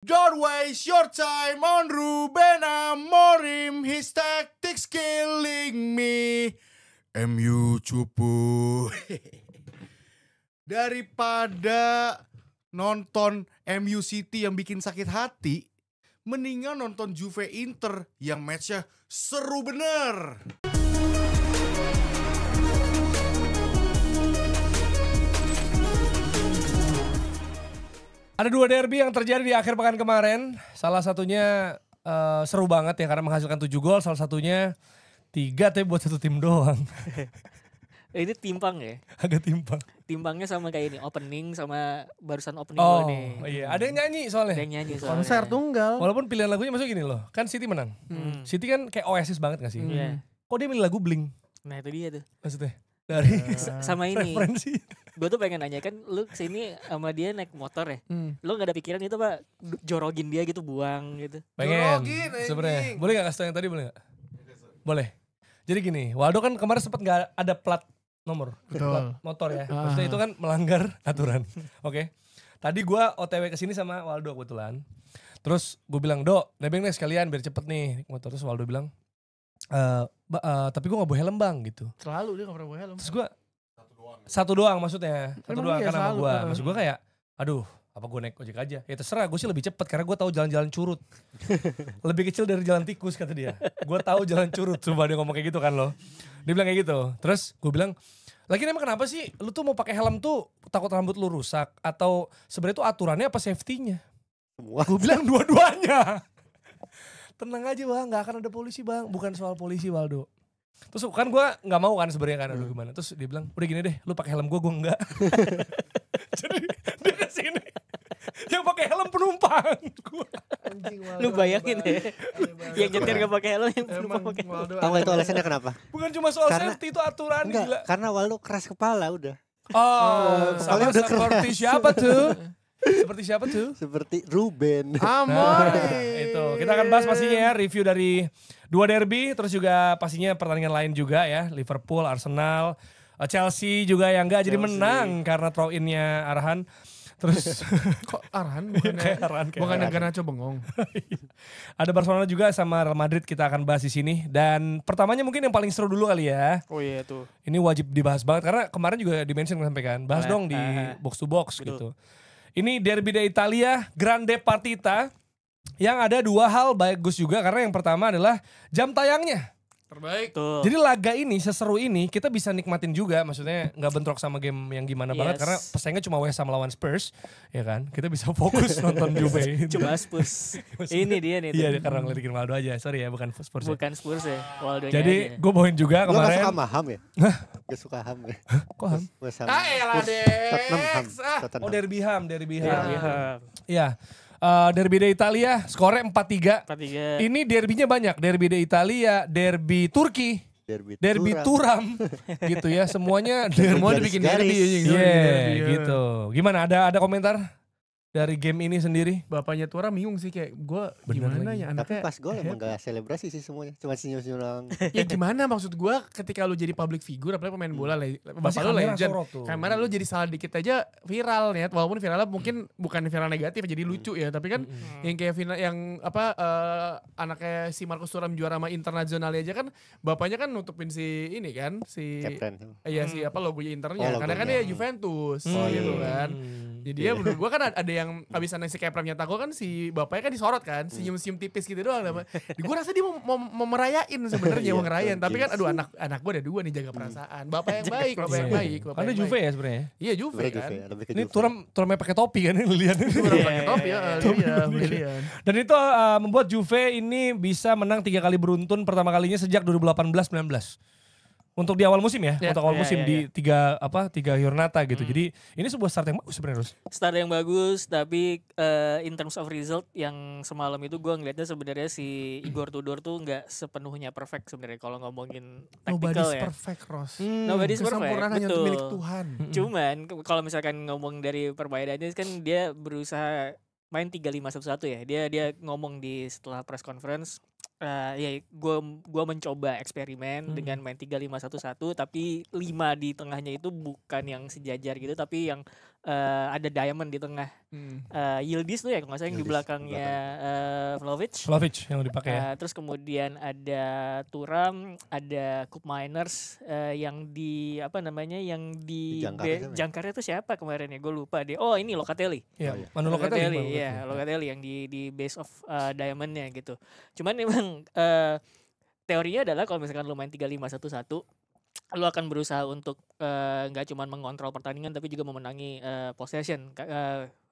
Don't waste your time on Ruben Amorim. His tactics killing me. MU cupu. Daripada nonton MU City yang bikin sakit hati, mendingan nonton Juve Inter yang matchnya seru bener. Ada 2 derby yang terjadi di akhir pekan kemarin. Salah satunya seru banget ya karena menghasilkan 7 gol. Salah satunya 3 tapi buat satu tim doang. Ini timpang ya? Agak timpang. Timpangnya sama kayak ini, opening sama barusan opening gol nih. Oh iya, ada yang nyanyi soalnya. Ada yang nyanyi soalnya. Konser tunggal. Walaupun pilihan lagunya masuk gini loh. Kan City menang. City kan kayak Oasis banget gak sih? Iya. Kok dia milih lagu Blink? Nah itu dia tuh. Maksudnya? Dari Sama ini. referensi. Gue tuh pengen nanya kan lu kesini sama dia naik motor ya. Lu gak ada pikiran itu pak jorogin dia gitu buang gitu. Pengen Jorogin, sebenarnya. anjing. Boleh gak kasih tau yang tadi boleh gak? Boleh. Jadi gini, Waldo kan kemarin sempat gak ada plat nomor. Betul. Plat motor ya. Maksudnya itu kan melanggar aturan. Oke. Tadi gue OTW kesini sama Waldo kebetulan. Terus gue bilang, "Do, nebeng nih sekalian biar cepet nih naik motor." Terus Waldo bilang, tapi gue gak bawa helm bang gitu. Selalu dia gak pernah bawa helm. Terus gue satu doang maksudnya. Satu Emang doang iya, kan sama selalu. gue. Maksud gue kayak, aduh apa gue naik ojek aja. Ya terserah, gue sih lebih cepet karena gue tahu jalan-jalan curut. Lebih kecil dari jalan tikus kata dia. Gue tahu jalan curut. Coba dia ngomong kayak gitu kan loh. Dia bilang kayak gitu. Terus gue bilang, lagi emang kenapa sih lu tuh mau pakai helm tuh takut rambut lu rusak atau sebenarnya tuh aturannya apa safety-nya? Semua. Gue bilang dua-duanya. Tenang aja bang, nggak akan ada polisi bang. Bukan soal polisi Waldo. Terus kan gue nggak mau kan sebenarnya kan, aduh gimana. Terus dia bilang, udah gini deh, lu pakai helm gue enggak. Jadi dia kesini, yang pakai helm penumpang. Lu bayangin ya. Yang nyetir gak pakai helm, yang penumpang pakai helm. Tahu nggak itu alasannya kenapa? Bukan cuma soal Karena- safety, itu aturan Enggak, gila. karena Waldo keras kepala udah. Oh, sama kepalanya udah seperti siapa tuh? Seperti siapa tuh? Seperti Ruben. Amor. Itu kita akan bahas pastinya ya review dari 2 derby, terus juga pastinya pertandingan lain juga ya, Liverpool, Arsenal, Chelsea juga yang enggak jadi menang karena throw in-nya Arhan. Terus Kok Arhan bukannya, kayak Arhan kayak bukannya Arhan. Garnacho bengong. Ada Barcelona juga sama Real Madrid kita akan bahas di sini, dan pertamanya mungkin yang paling seru dulu kali ya. Oh iya tuh. Ini wajib dibahas banget karena kemarin juga di-mention sampai kan. Bahas dong di box to box Betul. gitu. Ini Derby d'Italia, Grande Partita. Yang ada 2 hal bagus juga karena yang pertama adalah jam tayangnya. Terbaik. Tuh. Jadi laga ini seseru ini kita bisa nikmatin juga, maksudnya nggak bentrok sama game yang gimana banget Yes. karena pesaingnya cuma West Ham lawan Spurs, ya kan? Kita bisa fokus nonton Juve. Cuma Spurs. Ini dia nih. Iya, tuh. karena ngelidikin Ronaldo aja. Sorry ya, bukan Spurs. Ya. Bukan Spurs ya. Waldo-nya Jadi aja. gue bawain juga Lo gak kemarin. suka sama Ham ya? Gak suka Ham ya? Kok Ham? West Ham. Ah elah Tottenham Ham. Dex. Tottenham. Oh Derby Ham. Iya. Iya. Derby d'Italia, skornya 4-3. 4-3. Ini derbynya banyak. Derby d'Italia, derby Turki, derby Turam, gitu ya. Semuanya Semua derby. dibikin garis. derby anjing. Iya, Derby, ya. gitu. Gimana? Ada komentar dari game ini sendiri? Bapaknya Turam bingung sih kayak gue Bener gimana lagi. ya Tapi anaknya. pas gol emang gak selebrasi sih semuanya. Cuma senyum-senyum doang. Ya gimana maksud gue ketika lu jadi public figure apalagi pemain bola Masih bapak lu kamera legend. sorot tuh. Kamera lu jadi salah dikit aja viral nih, walaupun viralnya mungkin bukan viral negatif jadi lucu ya, tapi kan yang kayak final yang apa anaknya si Marcus Thuram juara sama Internazionale aja kan bapaknya kan nutupin si ini kan si Captain. iya si apa logonya Internya Oh, karena kan logonya. dia Juventus Oh, gitu iya. kan. Jadi ya menurut gua kan ada yang abis si Kepram nyetak gol kan si bapaknya kan disorot kan, senyum-senyum tipis gitu doang. Gua rasa dia mau merayain sebenarnya mau Iya, ngerayain, tapi kan aduh gengsi. anak gua ada 2 nih jaga perasaan. Bapak yang baik, bapak yang Iya. baik, bapak Karena yang Juve baik. ya sebenarnya. Iya Juve Sebenarnya kan. Juve, lebih ke Ini Juve. Turamnya pakai topi kan ini lihat. Turam pakai topi ya, Lilian. Dan itu membuat Juve ini bisa menang 3 kali beruntun pertama kalinya sejak 2018-19. Untuk di awal musim ya, Ya, untuk awal ya, musim ya, di 3 Giornata gitu. Jadi ini sebuah start yang bagus sebenarnya, Rus. Start yang bagus, tapi in terms of result yang semalam itu gue ngeliatnya sebenarnya si Igor Tudor tuh nggak sepenuhnya perfect sebenarnya kalau ngomongin tactical Nobody's ya. perfect, Ross. Nobody's perfect, Kesempurnaan hanya untuk betul. milik Tuhan. Cuman kalau misalkan ngomong dari permainannya kan dia berusaha main 3-5-1-1 ya. Dia ngomong di setelah press conference ya gua mencoba eksperimen dengan main 3-5-1-1 tapi 5 di tengahnya itu bukan yang sejajar gitu tapi yang ada Diamond di tengah. Yildiz tuh ya kalau nggak salah yang di Yildiz, belakangnya Vlahovic. Vlahovic yang dipakai ya. Terus kemudian ada Thuram, ada Cup Miners yang di apa namanya yang di Di jangkarnya siapa ya? jangkarnya tuh siapa kemarin ya? Gue lupa deh. Oh ini Locatelli. Iya, Oh, iya. Manu Locatelli. ya Locatelli yang di base of Diamondnya gitu. Cuman memang teorinya adalah kalau misalkan lu main 3-5-1-1, lu akan berusaha untuk nggak cuma mengontrol pertandingan tapi juga memenangi possession.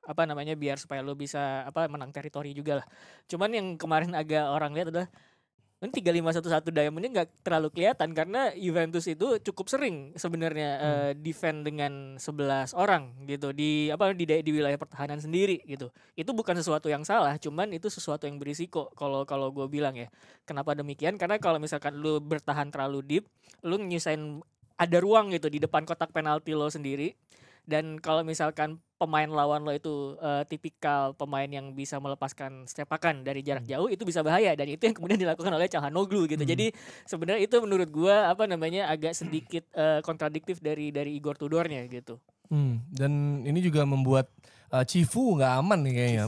Apa namanya biar supaya lu bisa menang teritori juga lah. Cuman yang kemarin agak orang lihat adalah kan 3-5-1-1 Diamondnya nggak terlalu kelihatan karena Juventus itu cukup sering sebenarnya defend dengan 11 orang gitu di wilayah pertahanan sendiri gitu. Itu bukan sesuatu yang salah, cuman itu sesuatu yang berisiko kalau gue bilang ya. Kenapa demikian? Karena kalau misalkan lu bertahan terlalu deep, lu nyusahin ada ruang gitu di depan kotak penalti lo sendiri. Dan kalau misalkan pemain lawan lo itu tipikal pemain yang bisa melepaskan sepakan dari jarak jauh, itu bisa bahaya, dan itu yang kemudian dilakukan oleh Calhanoglu gitu. Jadi sebenarnya itu menurut gua agak sedikit kontradiktif dari Igor Tudornya gitu. Dan ini juga membuat Cifu nggak aman nih kayaknya.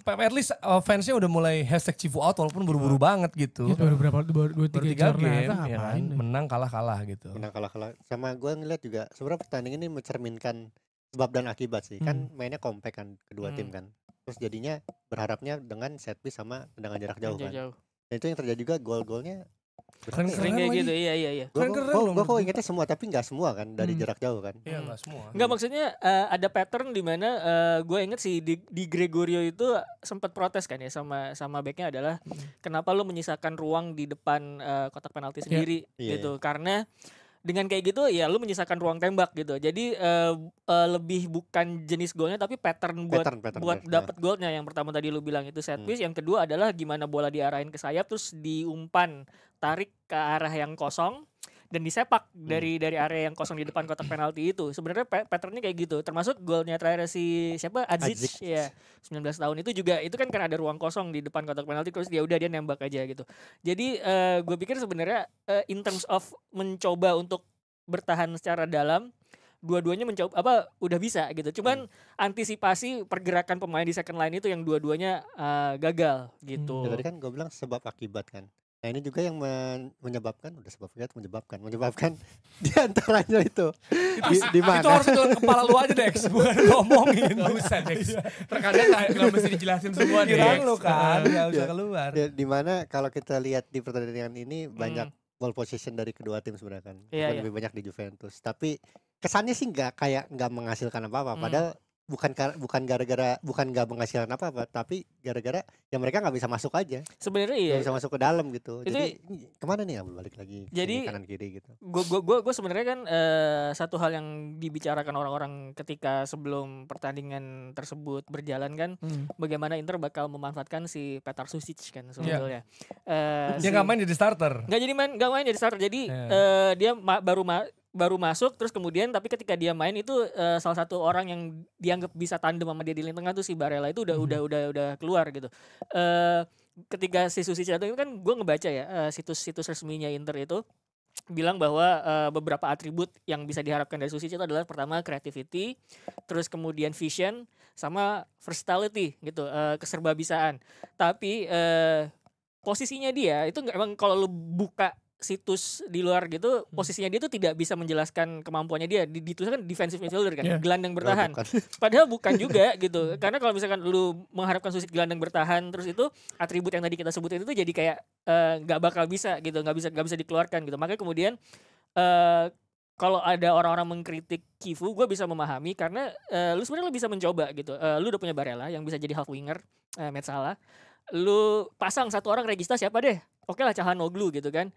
At least fansnya udah mulai hashtag Cifu out walaupun buru-buru banget gitu. Ya, baru 3 2-3 game ya kan, menang kalah gitu. Menang kalah. Sama gue ngeliat juga sebenarnya pertandingan ini mencerminkan sebab dan akibat sih. Kan mainnya kompak kan kedua tim kan. Terus jadinya berharapnya dengan set piece sama tendangan jarak jauh kan. Dan itu yang terjadi juga gol-golnya Sering kayak gitu, iya. Gue kok ingetnya semua tapi nggak semua kan dari jarak jauh kan. Iya nggak semua. Nggak, maksudnya ada pattern di mana gue inget sih di Gregorio itu sempat protes kan ya sama backnya adalah kenapa lo menyisakan ruang di depan kotak penalti sendiri gitu. Karena dengan kayak gitu ya lu menyisakan ruang tembak gitu. Jadi lebih bukan jenis golnya tapi pattern buat dapat golnya. Yang pertama tadi lu bilang itu set piece, yang kedua adalah gimana bola diarahin ke sayap terus diumpan, tarik ke arah yang kosong dan disepak dari area yang kosong di depan kotak penalti itu. Sebenarnya patternnya kayak gitu. Termasuk golnya terakhir si Adzic ya 19 tahun itu juga, itu kan karena ada ruang kosong di depan kotak penalti terus dia nembak aja gitu. Jadi gue pikir sebenarnya in terms of mencoba untuk bertahan secara dalam, dua-duanya mencoba udah bisa gitu. Cuman antisipasi pergerakan pemain di second line itu yang dua-duanya gagal gitu. Ya, tadi kan gue bilang sebab akibat kan. Nah ini juga yang menyebabkan di antaranya itu di mana? Itu harus dalam kepala lu aja Dex, bukan ngomongin. Gak usah Dex. Terkadang gak mesti dijelasin semua Dex. Kiraan lu kan, gak usah keluar. Di mana kalau kita lihat di pertandingan ini banyak ball possession dari kedua tim sebenarnya kan. Lebih banyak di Juventus. Tapi kesannya sih nggak menghasilkan apa-apa. Padahal bukan nggak menghasilkan apa-apa, tapi gara-gara ya mereka nggak bisa masuk aja. Sebenarnya iya. Nggak bisa masuk ke dalam gitu. Jadi kemana nih, balik lagi jadi kanan kiri gitu. Gue sebenarnya kan satu hal yang dibicarakan orang-orang ketika sebelum pertandingan tersebut berjalan kan, bagaimana Inter bakal memanfaatkan si Petar Susic kan sebetulnya. Dia nggak main jadi starter. Nggak main jadi starter. Jadi dia baru masuk terus kemudian tapi ketika dia main itu salah satu orang yang dianggap bisa tandem sama dia di lini tengah tuh si Barella itu udah keluar gitu. Ketika si Susic itu kan gue ngebaca ya situs resminya Inter itu bilang bahwa beberapa atribut yang bisa diharapkan dari Susic itu adalah pertama creativity, terus kemudian vision sama versatility gitu, keserbabisaan. Tapi posisinya dia itu emang kalau lu buka situs di luar gitu, posisinya dia tuh tidak bisa menjelaskan kemampuannya dia. Dituliskan defensive midfielder kan, gelandang bertahan. Padahal bukan juga gitu. Karena kalau misalkan lu mengharapkan Susic gelandang bertahan, terus itu atribut yang tadi kita sebutin itu jadi kayak nggak bakal bisa gitu, nggak bisa dikeluarkan gitu. Makanya kemudian kalau ada orang-orang mengkritik Cifu, gue bisa memahami karena lu sebenarnya bisa mencoba gitu. Lu udah punya Barella yang bisa jadi half winger, Metsala. Lu pasang satu orang Regista siapa deh? Oke lah Calhanoglu gitu kan.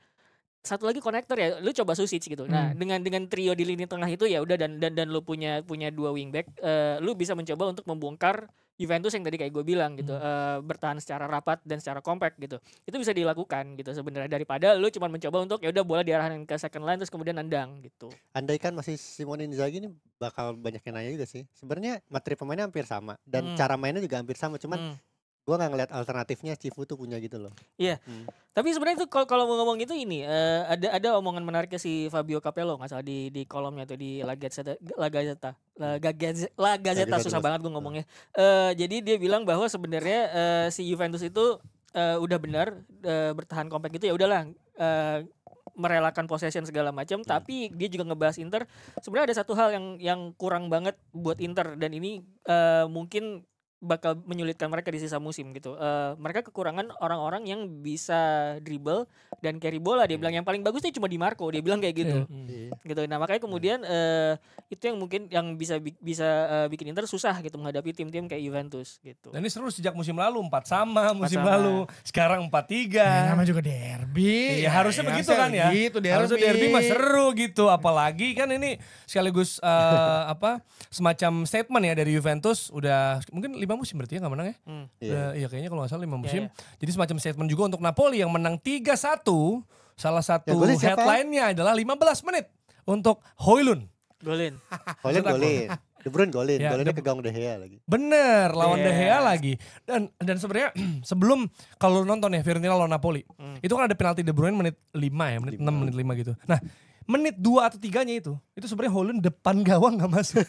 Satu lagi konektor ya, lu coba Susic gitu. Nah, dengan trio di lini tengah itu ya udah dan lu punya dua wingback, lu bisa mencoba untuk membongkar Juventus yang tadi kayak gue bilang gitu, bertahan secara rapat dan secara kompak gitu. Itu bisa dilakukan gitu sebenarnya daripada lu cuma mencoba untuk ya udah bola diarahkan ke second line terus kemudian nendang gitu. Andai kan masih Simone Inzaghi ini bakal banyak yang nanya juga sih. Sebenarnya materi pemainnya hampir sama dan cara mainnya juga hampir sama, cuman Gua nggak ngeliat alternatifnya Cifu tuh punya gitu loh. Iya. Tapi sebenarnya itu kalau mau ngomong itu ini ada omongan menariknya si Fabio Capello nggak salah di kolomnya tuh di La Gazzetta susah banget gue ngomongnya. Jadi dia bilang bahwa sebenarnya si Juventus itu udah benar bertahan compact gitu ya udahlah merelakan possession segala macam, tapi dia juga ngebahas Inter. Sebenarnya ada satu hal yang kurang banget buat Inter dan ini mungkin bakal menyulitkan mereka di sisa musim gitu. Mereka kekurangan orang-orang yang bisa dribble dan carry bola. Dia bilang yang paling bagus itu cuma Di Marco. Dia bilang kayak gitu. Gitu. Nah makanya kemudian itu yang mungkin yang bisa bikin Inter susah gitu menghadapi tim-tim kayak Juventus gitu. Dan ini seru sejak musim lalu 4-sama musim lalu. Sekarang 4-3. Nama juga derby. Iya harusnya begitu kan ya. Gitu, harusnya derby mah seru gitu. Apalagi kan ini sekaligus semacam statement ya dari Juventus. Udah mungkin 5 musim berarti ya gak menang ya. Iya kayaknya kalau gak salah 5 musim. Jadi semacam statement juga untuk Napoli yang menang 3-1. Salah satu headline-nya adalah 15 menit untuk Højlund. Golin. De Bruyne golin. Golinnya ke gawang De Gea lagi. Bener, lawan De Gea lagi. Dan sebenarnya sebelum kalau nonton ya Fiorentina lawan Napoli. Itu kan ada penalti De Bruyne menit 5 ya, menit 6, menit 5 gitu. Nah, menit 2 atau 3-nya itu sebenarnya Højlund depan gawang gak masuk.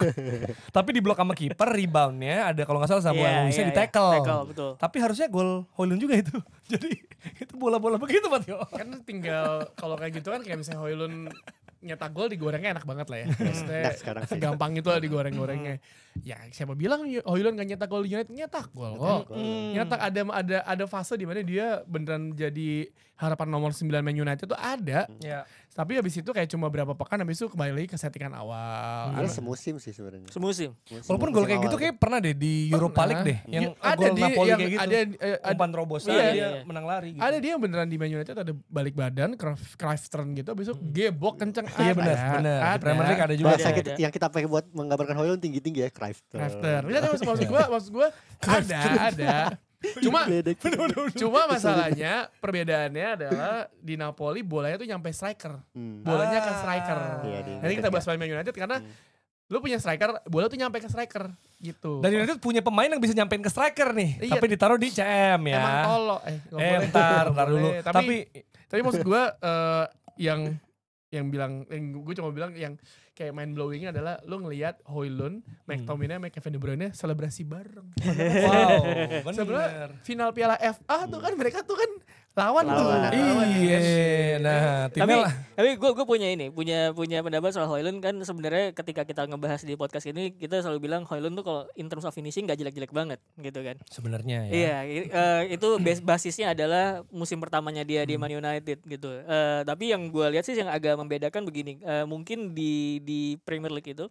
Tapi di blok sama kiper, reboundnya ada kalau gak salah Samuel Luisnya di tackle. Betul. Tapi harusnya gol Højlund juga itu. Jadi itu bola-bola begitu Mateo. Kan tinggal kalau kayak gitu kan kayak misalnya Højlund nyetak gol digorengnya enak banget lah ya. Maksudnya segampang itu lah digoreng-gorengnya. Ya siapa bilang Højlund gak nyetak gol di United? Nyetak gol kok. Nyetak ada fase di mana dia beneran jadi harapan nomor 9 Man United tuh ada. Ya. Tapi habis itu kayak cuma berapa pekan habis itu kembali lagi ke settingan awal. Ada semusim sih sebenarnya. Semusim. Walaupun gol kayak gitu kayak pernah deh di Europa League deh. Yang ada gol di Napoli yang kayak gitu. Umpan terobosan dia menang lari gitu. Ada dia yang beneran di Man United ada balik badan, Cruyff turn gitu, habis itu gebok kenceng. Iya benar. Di Premier League ada juga. Bahasa yang kita pakai buat menggambarkan Højlund tinggi-tinggi ya, Cruyff turn. Lihat maksud gue ada. Cuma masalahnya perbedaannya adalah di Napoli bolanya tuh nyampe striker. Bolanya ke striker. Nanti kita bahas Man United karena lu punya striker, bola tuh nyampe ke striker gitu. Dan United punya pemain yang bisa nyampein ke striker nih. Tapi ditaruh di CM ya. Emang tolol. Bentar dulu. Tapi maksud gue yang bilang, gue cuma bilang yang kayak mind blowingnya adalah lu ngelihat Højlund, McTominay, Kevin De Bruyne selebrasi bareng. Wow, sebenarnya final Piala FA tuh kan mereka tuh kan lawan tuh. Iya. Nah, tapi gue punya pendapat soal Højlund kan sebenarnya ketika kita ngebahas di podcast ini kita selalu bilang Højlund tuh kalau in terms of finishing gak jelek-jelek banget gitu kan. Sebenarnya ya. Iya, itu basisnya adalah musim pertamanya dia di Man United gitu. Tapi yang gue lihat sih yang agak membedakan begini, mungkin di Premier League itu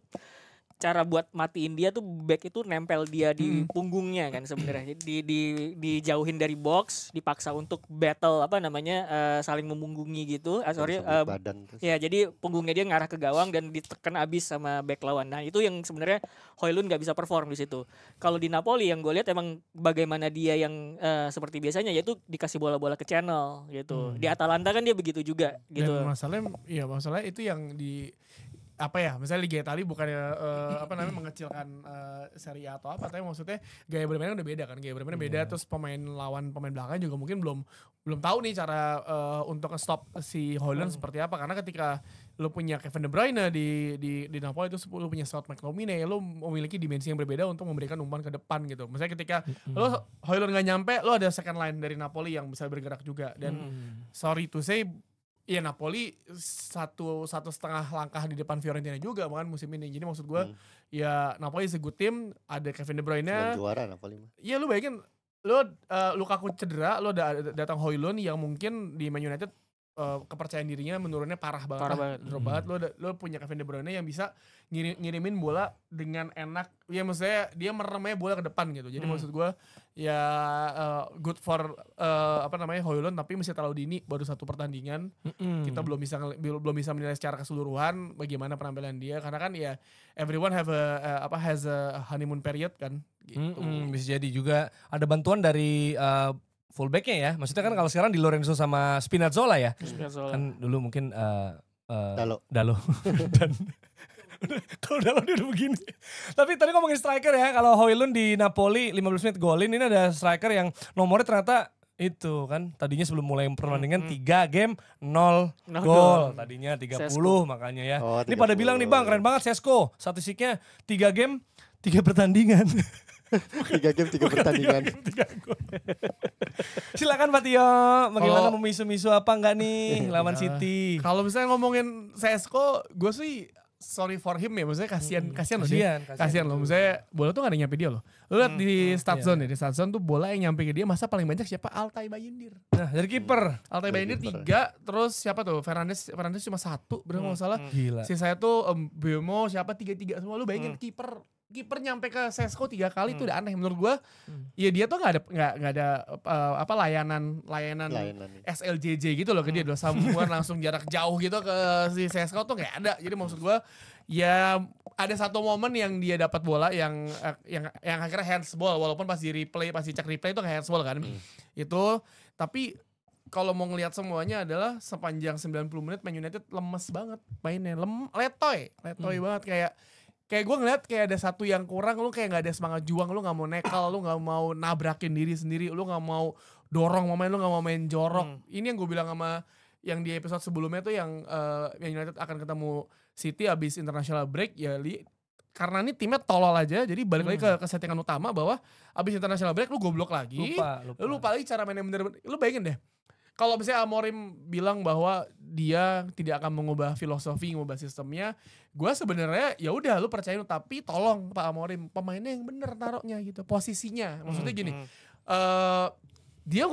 cara buat matiin dia tuh back itu nempel dia di punggungnya kan sebenarnya. Dijauhin dari box, dipaksa untuk battle saling memunggungi gitu. Ya jadi punggungnya dia ngarah ke gawang dan ditekan abis sama back lawan. Nah, itu yang sebenarnya Højlund gak bisa perform di situ. Kalau di Napoli yang gue lihat emang bagaimana dia yang seperti biasanya yaitu dikasih bola-bola ke channel gitu. Di Atalanta kan dia begitu juga gitu. Dan masalahnya itu yang di misalnya Liga Italia bukannya mengecilkan Serie A atau apa, tapi maksudnya gaya bermainnya udah beda kan, beda, terus pemain belakang juga mungkin belum tahu nih cara untuk stop si Højlund seperti apa, karena ketika lu punya Kevin De Bruyne di Napoli itu lu punya Scott McTominay, lu memiliki dimensi yang berbeda untuk memberikan umpan ke depan gitu. Misalnya ketika lu Højlund gak nyampe, lu ada second line dari Napoli yang bisa bergerak juga, dan sorry to say iya Napoli satu setengah langkah di depan Fiorentina juga kan musim ini. Jadi maksud gue ya Napoli is a good team, ada Kevin De Bruyne. Belum juara Napoli. Iya lu bayangin Lukaku cedera, lu datang Højlund yang mungkin di Man United kepercayaan dirinya menurunnya parah banget. Drop banget. Lu punya Kevin De Bruyne yang bisa ngirimin bola dengan enak. Ya maksudnya dia meremnya bola ke depan gitu. Jadi maksud gue ya good for Højlund, tapi masih terlalu dini, baru satu pertandingan. Kita belum bisa menilai secara keseluruhan bagaimana penampilan dia, karena kan ya everyone has a honeymoon period kan gitu. Bisa jadi juga ada bantuan dari fullbacknya ya. Maksudnya kan kalau sekarang di Lorenzo sama Spinazzola ya. Kan dulu mungkin Dalo. Dan Kalau Dalot dia udah begini. Tapi tadi ngomongin striker ya, kalau Højlund di Napoli 15 menit golin, ini ada striker yang nomornya ternyata itu kan tadinya sebelum mulai pertandingan 3 game 0 gol. Tadinya 30 Sesko. makanya ya. Oh, Ini pada 30. bilang nih Bang, keren banget Sesko. Statistiknya 3 game 3 pertandingan. 3 game 3 pertandingan. 3 gol. Silakan Pak Tio, bagaimana memisu-misu apa enggak nih lawan City? Kalau misalnya ngomongin CS:GO, gue sih sorry for him ya, maksudnya kasihan loh dia. Kasihan loh, maksudnya bola tuh gak ada nyampe dia loh. Lu lihat di start zone ya, di start zone tuh bola yang nyampe ke dia masa paling banyak siapa? Altay Bayindir. Nah, dari kiper. Altay Bayindir 3, terus siapa tuh? Fernandes cuma 1, bener nggak salah. Gila. Sisanya tuh Bemo siapa 3 semua. Lu bayangin kiper nyampe ke CS:GO 3 kali itu udah aneh menurut gua. Ya dia tuh nggak ada apa layanan SLJJ gitu loh ke dia, udah sambungan langsung jarak jauh gitu ke si CS:GO tuh nggak ada. Jadi maksud gua ya ada satu momen yang dia dapat bola yang akhirnya handsball, walaupun pas dicek replay itu kayak handsball kan. Itu tapi kalau mau ngelihat semuanya adalah sepanjang 90 menit Man United lemes banget mainnya. Letoy banget, kayak gue ngeliat kayak ada satu yang kurang. Lu kayak gak ada semangat juang, lu gak mau nekal, lu gak mau nabrakin diri sendiri, lu gak mau dorong pemain, lu gak mau main jorok. Ini yang gue bilang sama yang di episode sebelumnya tuh yang United akan ketemu City abis international break ya, karena ini timnya tolol aja, jadi balik lagi ke settingan utama bahwa abis international break lu goblok lagi. Lu lupa lagi cara mainnya bener-bener. Lu bayangin deh, kalau misalnya Amorim bilang bahwa dia tidak akan mengubah filosofi, mengubah sistemnya, gue sebenarnya ya udah lu percaya, tapi tolong Pak Amorim pemainnya yang bener taruhnya gitu, posisinya. Maksudnya gini, dia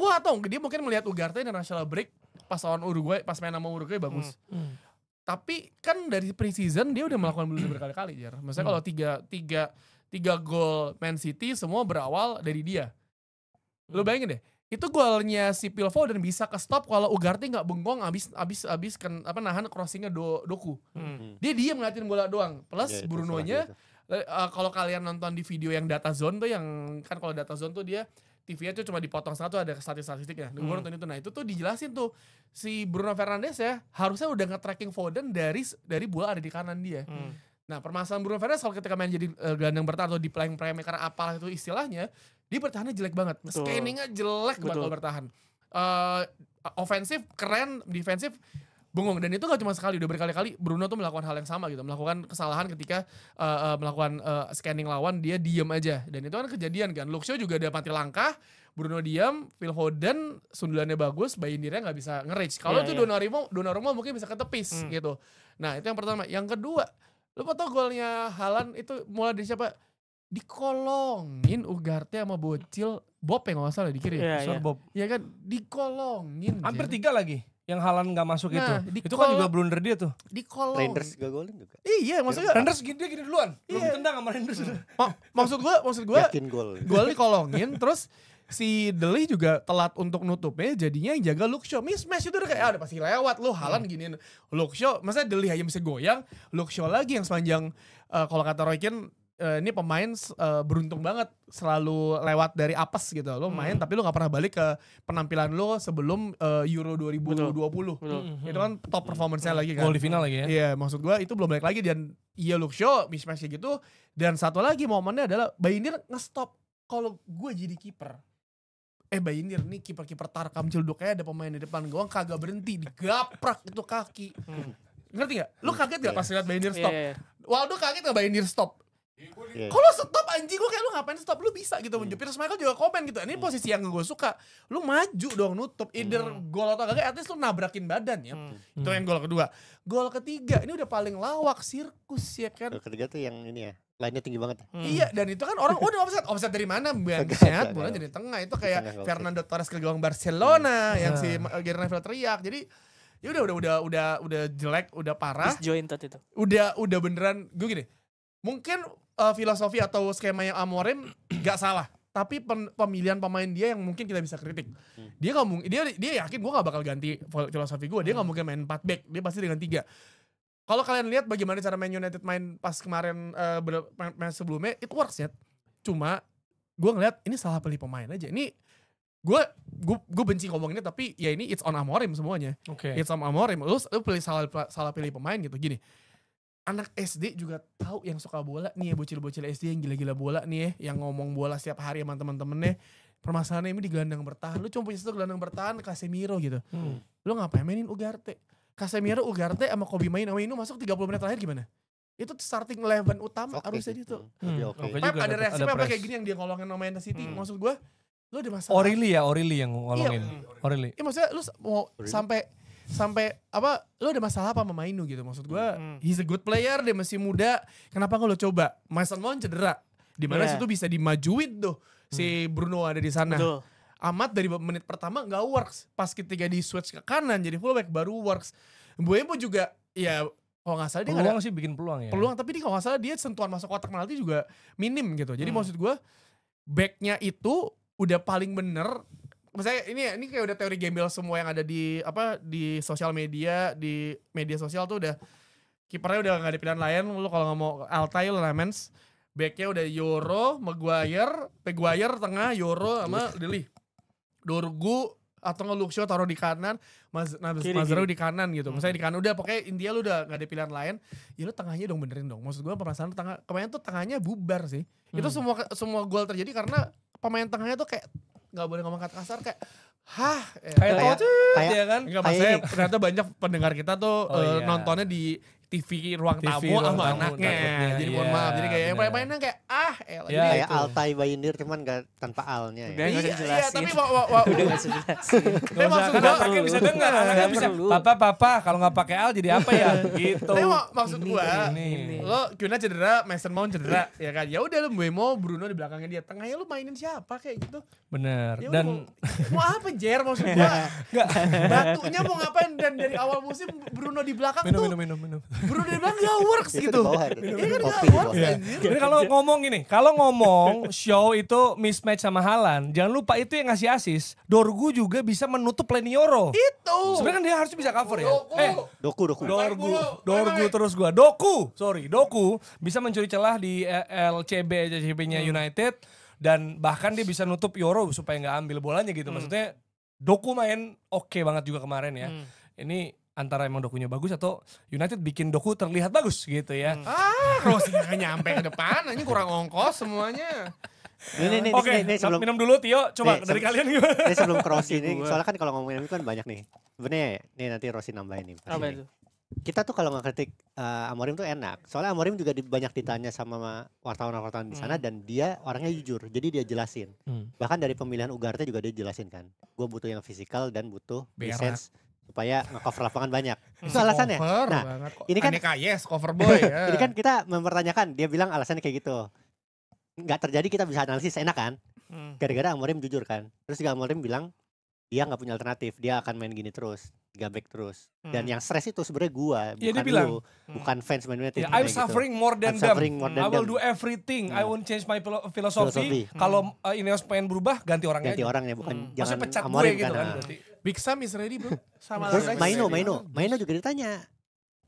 mungkin melihat Ugarte international break pas lawan Uruguay, pas main sama Uruguay bagus. Tapi kan dari pre-season dia udah melakukan blunder berkali-kali, Jar. Maksudnya kalau tiga gol Man City semua berawal dari dia. Lu bayangin deh, itu golnya si Phil Foden bisa ke stop kalau Ugarte nggak bengong abis kan nahan crossingnya Doku. Dia diam ngeliatin bola doang. Plus Ya, Brunonya kalau kalian nonton di video yang data zone tuh, yang kan kalau data zone tuh dia TV-nya tuh cuma dipotong setengah tuh ada statistiknya. Gue nonton itu. Nah itu tuh dijelasin tuh si Bruno Fernandes ya harusnya udah nge-tracking Foden dari bola ada di kanan dia. Nah permasalahan Bruno Fernandes kalau ketika main jadi gelandang bertahan atau di playmaker apalah itu istilahnya, dia bertahannya jelek banget. Scanningnya jelek banget kalau bertahan. Ofensif keren, defensif bengong. Dan itu gak cuma sekali, udah berkali-kali Bruno tuh melakukan hal yang sama gitu. Melakukan kesalahan ketika melakukan scanning lawan, dia diem aja. Dan itu kan kejadian kan. Luke Shaw juga ada mati langkah, Bruno diam, Phil Foden sundulannya bagus, Bayindirnya gak bisa nge-reach. Kalau itu Donnarumma mungkin bisa ketepis gitu. Nah itu yang pertama. Yang kedua, lu tau golnya Haaland itu mulai dari siapa? Dikolongin Ugarte sama bocil Bob yang gak salah di kiri. Bob. Iya kan, dikolongin. Hampir 3 lagi yang Haaland gak masuk itu kan juga blunder dia tuh. Dikolong. Rangers gak golin juga. Iya maksudnya Rangers dia gini duluan, belum ditendang sama Rangers. maksud gue Yakin gol. gol dikolongin. Terus si Dele juga telat untuk nutupnya, jadinya yang jaga Luke Shaw. Mismatch itu udah kayak udah pasti lewat. Lu Haaland giniin Luke Shaw, maksudnya Dele aja bisa goyang, Luke Shaw lagi yang sepanjang kalau kata Roy Keane, ini pemain beruntung banget selalu lewat dari apes gitu. Lo main tapi lo gak pernah balik ke penampilan lo sebelum Euro 2020. Itu kan top performance-nya lagi kan. Gol di final lagi ya. Iya, maksud gue itu belum balik lagi. Dan iya Luke Shaw mismatch kayak gitu. Dan satu lagi momennya adalah Bayindir nge-stop. Kalau gue jadi kiper, Bayindir nih kiper-kiper Tarkam Cilduk, kayak ada pemain di depan gawang kagak berhenti, digaprak itu kaki. Ngerti gak? Lu kaget gak pas liat Bayindir stop? Waldo kaget gak Bayindir stop? Kalau stop anjing, gue kayak lu ngapain stop, lu bisa gitu. Piers Michael juga komen gitu, ini posisi yang gue suka, lu maju dong nutup, either gol atau kagak, at least lu nabrakin badan ya. Itu yang gol kedua. Gol ketiga ini udah paling lawak, sirkus ya kan. Gol ketiga tuh yang ini ya, lainnya tinggi banget. Iya, dan itu kan orang udah offset dari mana, bangsat, bola jadi tengah. Itu kayak Fernando Torres ke gawang Barcelona yang si Gareth Bale teriak. Jadi ya udah jelek, udah parah. Disjointed itu. Udah beneran, gue gini. Mungkin filosofi atau skema yang Amorim gak salah, tapi pemilihan pemain dia yang mungkin kita bisa kritik. Dia yakin gue gak bakal ganti filosofi gue. Dia gak mungkin main 4 back, dia pasti dengan 3. Kalau kalian lihat bagaimana cara Man United main pas kemarin main sebelumnya, it works ya. Cuma gue ngeliat ini salah pilih pemain aja. Ini gue benci ngomong ini, tapi ya ini it's on Amorim semuanya. It's on Amorim. Lu pilih salah pilih pemain gitu. Gini, anak SD juga tahu yang suka bola nih ya, bocil-bocil SD yang gila-gila bola nih ya, yang ngomong bola setiap hari sama temen-temennya. Permasalahannya ini di gelandang bertahan. Lu cuma punya satu gelandang bertahan, Casemiro gitu. Lu ngapain mainin Ugarte? Casemiro, Ugarte sama Kobe Mainoo masuk 30 menit terakhir gimana? Itu starting 11 utama harusnya itu. Pep ada reaksi apa kayak gini yang dia ngolongin sama Manchester City. Maksud gue, lu ada masalah. O'Reilly yang ngolongin. O'Reilly. Iya maksudnya lu mau sampai apa lu ada masalah apa sama Mainoo gitu, maksud gue he's a good player, dia masih muda, kenapa nggak lo coba? Mason Mount cedera, di mana situ bisa dimajuin tuh si Bruno ada di sana. Betul. Amat dari menit pertama nggak works, pas ketika di switch ke kanan jadi fullback baru works. Mbeumo juga ya kalau nggak salah dia peluang sih bikin peluang ya. Peluang, tapi dia kalau nggak salah dia sentuhan masuk kotak penalti juga minim gitu. Jadi maksud gue backnya itu udah paling bener. Misalnya ini kayak udah teori gembel semua yang ada di sosial media, di media sosial tuh udah kipernya udah gak ada pilihan lain. Lu kalau nggak mau Altay, Lemens, backnya udah Yoro, Maguire tengah, Yoro sama Deli, Dorgu atau nggak Luxio taruh di kanan, Mazraoui di kanan gitu. Misalnya di kanan udah pokoknya India lu udah gak ada pilihan lain. Ya lu tengahnya dong benerin dong. Maksud gue permasalahan tengah kemarin tuh tengahnya bubar sih. Itu semua gol terjadi karena pemain tengahnya tuh kayak nggak boleh ngomong kata kasar kayak kayak ya kan? Enggak, maksudnya ternyata banyak pendengar kita tuh nontonnya di TV ruang tamu sama anaknya. Jadi mohon maaf. Jadi kayak mainnya kayak kayak Altay Bayindir cuman gak tanpa alnya ya. Iya, tapi udah enggak sejelas. Tapi maksud gua bisa dengar, anaknya bisa papa kalau enggak pakai al jadi apa ya gitu. Tapi maksud gua lo Kuna cedera, Mason Mount cedera ya kan. Ya udah lu Mbeumo, Bruno di belakangnya dia. Tengahnya lu mainin siapa kayak gitu. Bener. Ya dan mau apa Jer maksud gua? Batunya mau ngapain, dan dari awal musim Bruno di belakang tuh minum. Bruno di belakang gak works gitu. Ini kan gak works anjir. Jadi kalau ngomong show itu mismatch sama Haaland, jangan lupa itu yang ngasih assist. Dorgu juga bisa menutup Lenioro. Itu. Sebenarnya kan dia harus bisa cover ya. Doku. Dorgu terus gua. Doku bisa mencuri celah di LCB-nya United dan bahkan dia bisa nutup Yoro supaya nggak ambil bolanya gitu. Maksudnya Doku main oke banget juga kemarin ya. Ini antara emang Dokunya bagus atau United bikin Doku terlihat bagus gitu ya. Rossi gak nyampe ke depan, ini kurang ongkos semuanya. Ini sebelum minum dulu Tio, coba dari kalian gimana? Ini sebelum ke Rossi ini, soalnya kan kalau ngomongin ini kan banyak nih. Sebenarnya nih nanti Rossi nambahin nih. Apa itu? Kita tuh kalau ngekritik Amorim tuh enak. Soalnya Amorim juga banyak ditanya sama wartawan-wartawan di sana dan dia orangnya jujur. Jadi dia jelasin. Bahkan dari pemilihan Ugarte juga dia jelasin kan. Gue butuh yang fisikal dan butuh defense supaya nge-cover lapangan banyak. Itu alasannya. Nah, ini kan cover boy. Ini kan kita mempertanyakan, dia bilang alasannya kayak gitu. Nggak terjadi kita bisa analisis enak kan? Gara-gara Amorim jujur kan. Terus juga Amorim bilang dia nggak punya alternatif, dia akan main gini terus, 3 back terus. Dan yang stres itu sebenarnya bukan lu, bukan fans Man United. I'm suffering more than them. I will do everything. I won't change my philosophy. Kalau Ineos pengen berubah, ganti orangnya. Bukan jangan pecat Amorim gue gitu kan. Big Sam is ready bro. Sama terus Mainoo juga ditanya.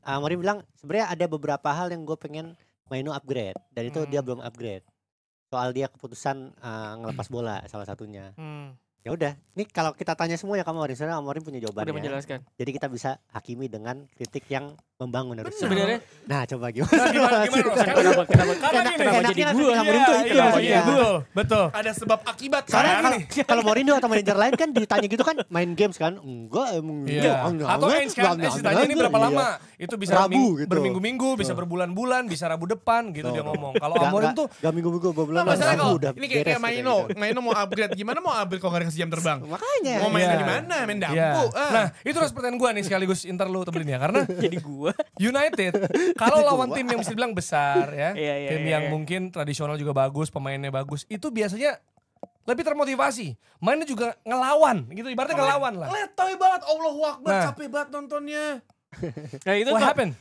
Amorim bilang sebenarnya ada beberapa hal yang gue pengen Mainoo upgrade, dan itu dia belum upgrade. Soal dia keputusan ngelepas bola salah satunya. Ya udah, nih kalau kita tanya semua ya kamu Amorim punya jawabannya. Udah menjelaskan. Jadi kita bisa hakimi dengan kritik yang membangun harusnya. Sebenarnya. Nah, coba gimana? Kenapa jadi gua? Amorim tuh itu maksudnya. Betul. Ada sebab akibat. Soalnya kalau Mourinho atau manajer lain kan ditanya gitu kan, main games kan? Enggak, emang atau Ainge kan, ditanya ini berapa lama? Itu bisa berminggu-minggu, bisa berbulan-bulan, bisa Rabu depan gitu dia ngomong. Kalau Amorim tuh gak minggu-minggu berbulan. Ini kayak Mainoo mau upgrade, gimana mau upgrade kalau gak dikasih jam terbang? Makanya. Mau main di mana? Main dampu. Nah, itu harus pertanyaan gue nih sekaligus interlude temenin ya, karena jadi gua United kalau lawan tim yang bisa dibilang besar ya, tim yang iya. mungkin tradisional juga bagus, pemainnya bagus, itu biasanya lebih termotivasi, mainnya juga ngelawan gitu, ibaratnya ngelawan lah. Letoy banget, Allahu Akbar, capek banget nontonnya. Nah itu What happened?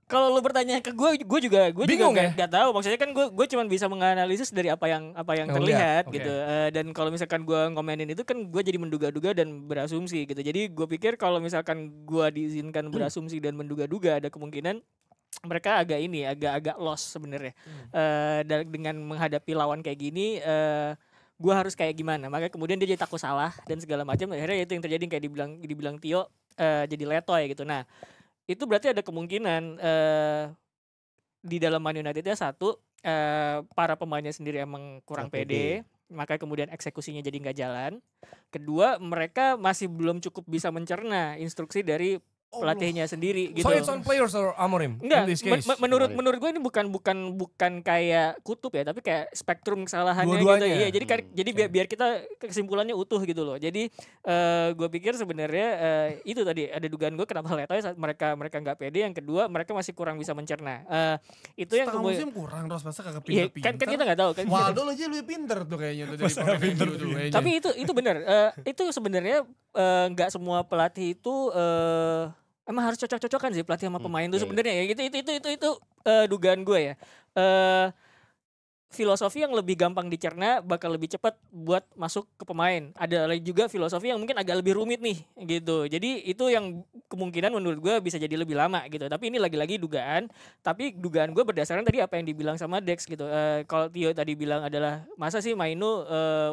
Kalau lu bertanya ke gue juga bingung ya? gak tahu. Maksudnya kan gue cuma bisa menganalisis dari apa yang terlihat gitu. Dan kalau misalkan gue ngomenin itu kan gue jadi menduga-duga dan berasumsi gitu. Jadi gue pikir kalau misalkan gue diizinkan berasumsi dan menduga-duga, ada kemungkinan mereka agak lost sebenarnya. Dengan menghadapi lawan kayak gini, gue harus kayak gimana? Makanya kemudian dia jadi takut salah dan segala macam. Akhirnya itu yang terjadi kayak dibilang Tio, jadi letoy gitu. Nah, itu berarti ada kemungkinan di dalam Man United-nya satu, para pemainnya sendiri emang kurang pede, makanya kemudian eksekusinya jadi nggak jalan. Kedua, mereka masih belum cukup bisa mencerna instruksi dari pelatihnya sendiri gitu. So it's on players or Amorim? Enggak, in this case? menurut gue ini bukan kayak kutub ya, tapi kayak spektrum kesalahannya gitu. Dua-duanya. Iya, jadi biar kita kesimpulannya utuh gitu loh. Jadi gue pikir sebenarnya itu tadi ada dugaan gue kenapa Letoy mereka nggak pede. Yang kedua, mereka masih kurang bisa mencerna. Itu yang Setengah kemudian musim kurang Ros, masa kagak iya, pinter-pinter. kan kita nggak tahu kan. Waldo aja lu pinter tuh kayaknya tuh dari pinter tuh kayaknya. Tapi itu benar. Itu sebenarnya nggak semua pelatih itu emang harus cocok-cocokan sih pelatih sama pemain tuh sebenarnya ya. Itu dugaan gue ya. Filosofi yang lebih gampang dicerna bakal lebih cepat buat masuk ke pemain. Ada juga filosofi yang mungkin agak lebih rumit nih gitu. Jadi itu yang kemungkinan menurut gue bisa jadi lebih lama gitu. Tapi ini lagi-lagi dugaan. Tapi dugaan gue berdasarkan tadi apa yang dibilang sama Dex gitu. Kalau Tio tadi bilang adalah masa sih Mainu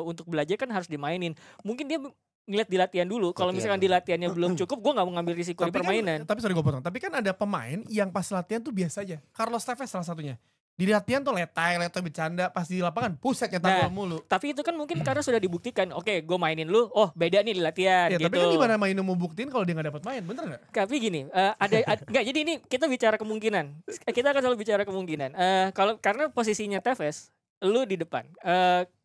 untuk belajar kan harus dimainin. Mungkin dia ngeliat di latihan dulu. Kalau misalkan di latihannya belum cukup, gue gak mau ngambil risiko di permainan. Tapi sorry gue potong. Tapi kan ada pemain yang pas latihan tuh biasa aja. Carlos Tevez salah satunya. Di latihan tuh letai bercanda. Pas di lapangan puset nyetak gol mulu. Tapi itu kan mungkin karena sudah dibuktikan. Oke, gue mainin lu. Oh beda nih di latihan Ya, gitu. tapi kan gimana Mainu mau buktiin kalau dia gak dapat main? Bener gak? Tapi gini, enggak, jadi ini kita bicara kemungkinan. Kita akan selalu bicara kemungkinan. Karena posisinya Tevez, lu di depan.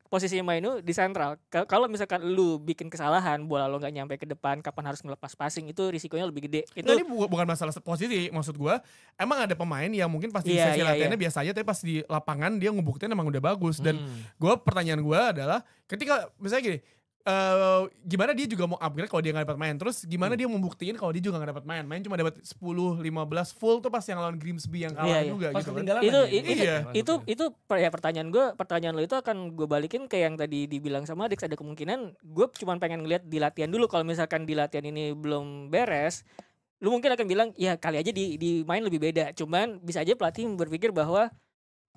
Posisinya Mainu di sentral. Kalau misalkan lu bikin kesalahan, bola lo nggak nyampe ke depan, kapan harus ngelepas passing, itu risikonya lebih gede. Itu ini bukan masalah posisi, maksud gue emang ada pemain yang mungkin pas di sesi latihannya biasa aja, tapi pas di lapangan dia ngebuktiin emang udah bagus. Dan pertanyaan gue adalah ketika misalnya gini, gimana dia juga mau upgrade kalau dia gak dapat main, terus gimana dia membuktiin kalau dia juga gak dapat main cuma dapat 10-15 full tuh pas yang lawan Grimsby yang kalah juga pas gitu kan. Itu ya pertanyaan lo itu akan gue balikin ke yang tadi dibilang sama Dex. Ada kemungkinan gue cuma pengen ngeliat di latihan dulu. Kalau misalkan di latihan ini belum beres, lu mungkin akan bilang ya kali aja di main lebih beda. Cuman bisa aja pelatih berpikir bahwa